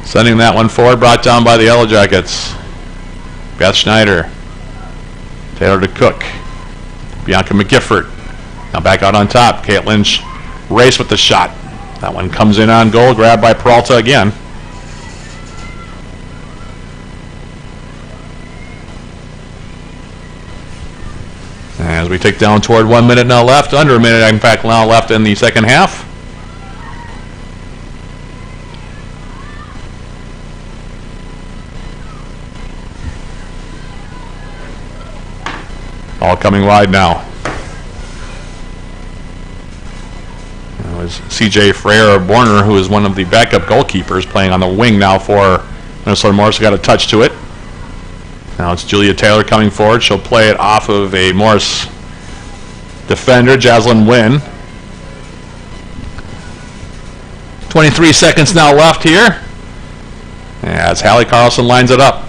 Sending that one forward, brought down by the Yellow Jackets. Beth Schneider. Taylor to Cook. Bianca McGifford. Now back out on top. Caitlin Race with the shot. That one comes in on goal. Grabbed by Peralta again. As we tick down toward 1 minute now left. Under a minute, in fact, now left in the second half. All coming wide now. It was C.J. Frere-Borner, who is one of the backup goalkeepers, playing on the wing now for Minnesota Morris. Got a touch to it. Now it's Julia Taylor coming forward. She'll play it off of a Morris defender, Jaslyn Wynn. 23 seconds now left here. As Hallie Carlson lines it up.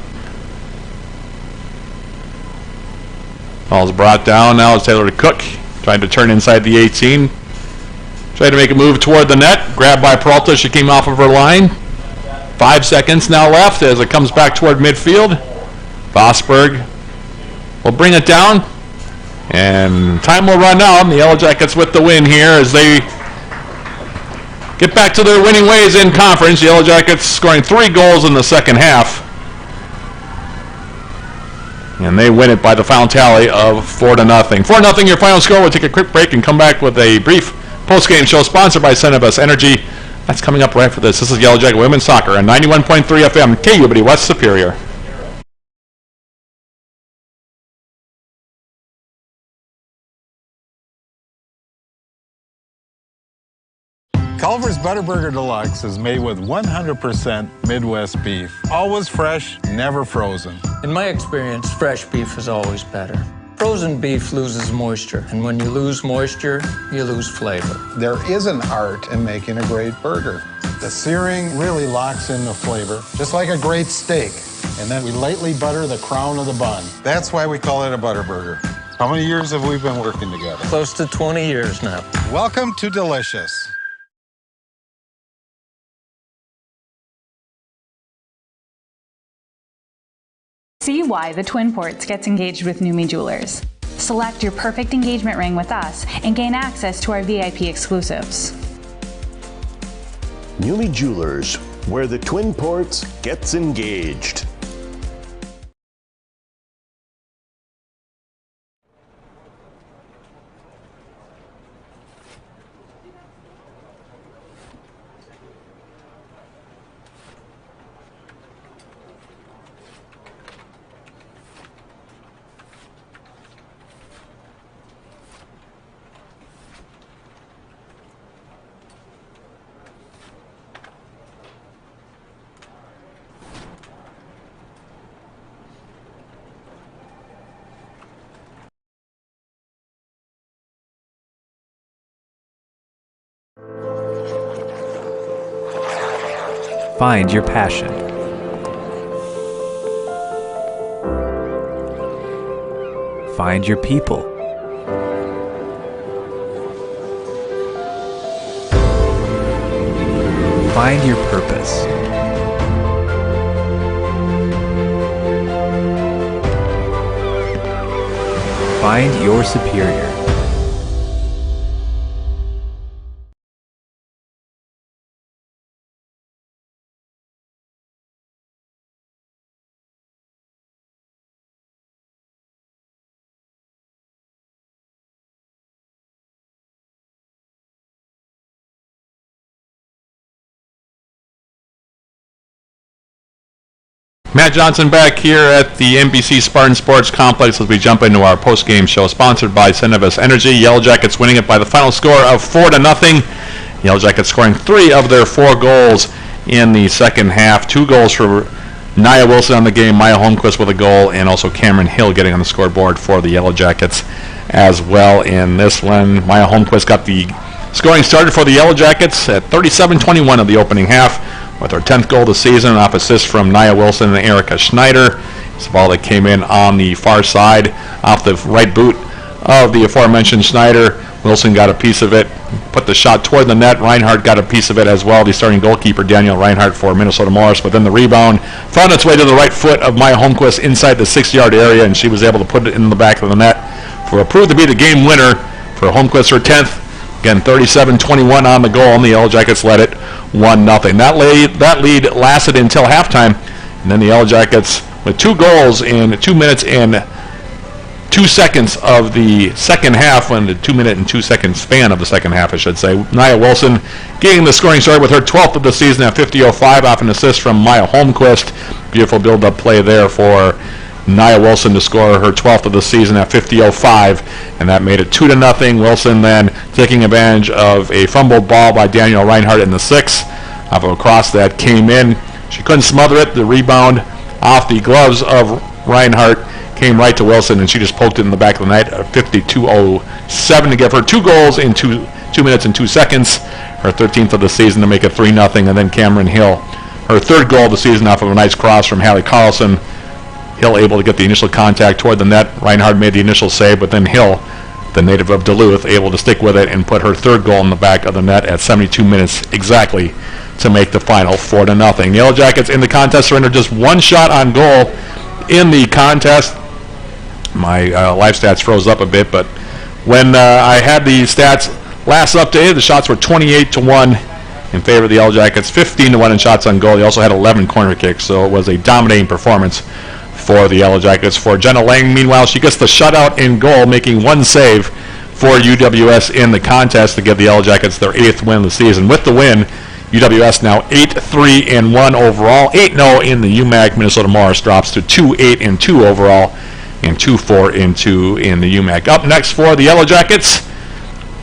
Ball's brought down. Now it's Taylor to Cook. Trying to turn inside the 18. Trying to make a move toward the net. Grabbed by Peralta. She came off of her line. 5 seconds now left as it comes back toward midfield. Vosberg will bring it down. And time will run out. And the Yellow Jackets with the win here as they get back to their winning ways in conference. The Yellow Jackets scoring 3 goals in the second half. And they win it by the final tally of 4-0. 4-0 your final score. We'll take a quick break and come back with a brief post-game show sponsored by Cenovus Energy. That's coming up right after this. This is Yellow Jacket Women's Soccer on 91.3 FM, KUBD West Superior. Culver's Butterburger Deluxe is made with 100% Midwest beef. Always fresh, never frozen. In my experience, fresh beef is always better. Frozen beef loses moisture, and when you lose moisture, you lose flavor. There is an art in making a great burger. The searing really locks in the flavor, just like a great steak. And then we lightly butter the crown of the bun. That's why we call it a Butterburger. How many years have we been working together? Close to 20 years now. Welcome to Delicious. See why the Twin Ports gets engaged with Numi Jewelers. Select your perfect engagement ring with us and gain access to our VIP exclusives. Newly Jewelers, where the Twin Ports gets engaged. Find your passion. Find your people. Find your purpose. Find your superior. Matt Johnson back here at the NBC Spartan Sports Complex as we jump into our post-game show sponsored by Cenovus Energy. Yellow Jackets winning it by the final score of 4-0. Yellow Jackets scoring 3 of their 4 goals in the second half. 2 goals for Nia Wilson on the game, Maya Holmquist with a goal, and also Cameron Hill getting on the scoreboard for the Yellow Jackets as well in this one. Maya Holmquist got the scoring started for the Yellow Jackets at 37-21 of the opening half, with her 10th goal of the season off assist from Nia Wilson and Erica Schneider. It's a ball that came in on the far side off the right boot of the aforementioned Schneider. Wilson got a piece of it, put the shot toward the net. Reinhardt got a piece of it as well, the starting goalkeeper Daniel Reinhardt for Minnesota Morris. But then the rebound found its way to the right foot of Maya Holmquist inside the 6-yard area, and she was able to put it in the back of the net for what proved to be the game winner for Holmquist, her 10th. Again, 37-21 on the goal, and the Yellow Jackets led it 1-0. That lead lasted until halftime, and then the Yellow Jackets, with 2 goals in 2 minutes and 2 seconds of the second half, in the 2-minute and 2-second span of the second half, I should say. Nia Wilson getting the scoring start with her 12th of the season at 50:05 off an assist from Maya Holmquist. Beautiful build-up play there for Nia Wilson to score her 12th of the season at 50:05, and that made it 2-0. Wilson then taking advantage of a fumbled ball by Daniel Reinhardt in the 6th off of a cross that came in. She couldn't smother it. The rebound off the gloves of Reinhardt came right to Wilson, and she just poked it in the back of the net at 52:07 to give her 2 goals in 2 minutes and 2 seconds, her 13th of the season to make it 3-0. And then Cameron Hill, her 3rd goal of the season off of a nice cross from Hallie Carlson. Hill able to get the initial contact toward the net. Reinhardt made the initial save, but then Hill, the native of Duluth, able to stick with it and put her 3rd goal in the back of the net at 72 minutes exactly to make the final 4-0. The Yellow Jackets in the contest surrendered just 1 shot on goal in the contest. My live stats froze up a bit, but when I had the stats last updated, the shots were 28-1 in favor of the Yellow Jackets, 15-1 in shots on goal. They also had 11 corner kicks, so it was a dominating performance for the Yellow Jackets. For Jenna Lang, meanwhile, she gets the shutout in goal, making 1 save for UWS in the contest to give the Yellow Jackets their 8th win of the season. With the win, UWS now 8-3-1 overall, 8-0 in the UMAC. Minnesota Morris drops to 2-8-2 overall and 2-4-2 in the UMAC. Up next for the Yellow Jackets,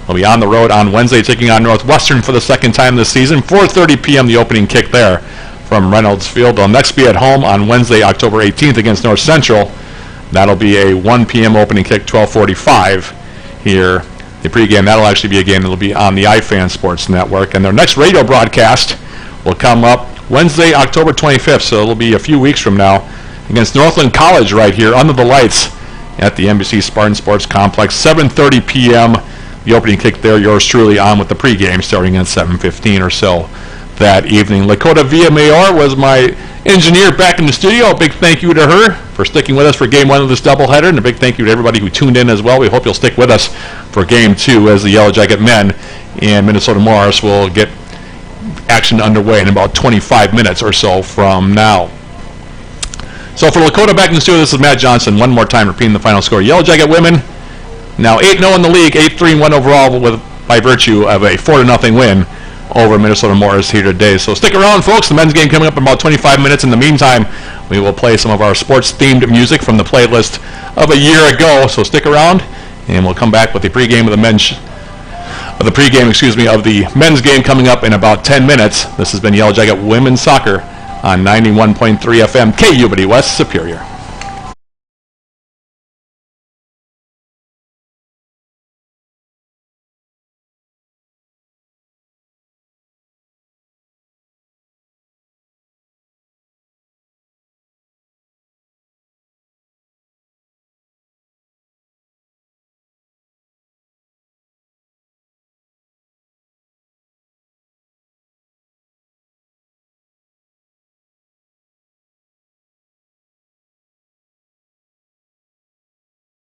will be on the road on Wednesday, taking on Northwestern for the 2nd time this season. 4:30 p.m. the opening kick there from Reynolds Field. They'll next be at home on Wednesday, October 18th against North Central. That'll be a 1 p.m. opening kick, 12:45 here. The pregame, that'll actually be a game that'll be on the iFan Sports Network. And their next radio broadcast will come up Wednesday, October 25th, so it'll be a few weeks from now, against Northland College right here under the lights at the NBC Spartan Sports Complex. 7:30 p.m. the opening kick there. Yours truly on with the pregame starting at 7:15 or so that evening. Lakota Villamayor was my engineer back in the studio. A big thank you to her. for sticking with us for Game 1 of this doubleheader, and a big thank you to everybody who tuned in as well. We hope you'll stick with us for Game 2 as the Yellow Jacket men and Minnesota Morris will get action underway in about 25 minutes or so from now. So for Lakota back in the studio, this is Matt Johnson. One more time, repeating the final score. Yellow Jacket women now 8-0 in the league, 8-3-1 overall by virtue of a 4-0 win over Minnesota Morris here today. So stick around, folks. The men's game coming up in about 25 minutes. In the meantime, we will play some of our sports-themed music from the playlist of a year ago. So stick around, and we'll come back with the pregame of the men's game coming up in about 10 minutes. This has been Yellow Jacket Women's Soccer on 91.3 FM, KUBD West Superior.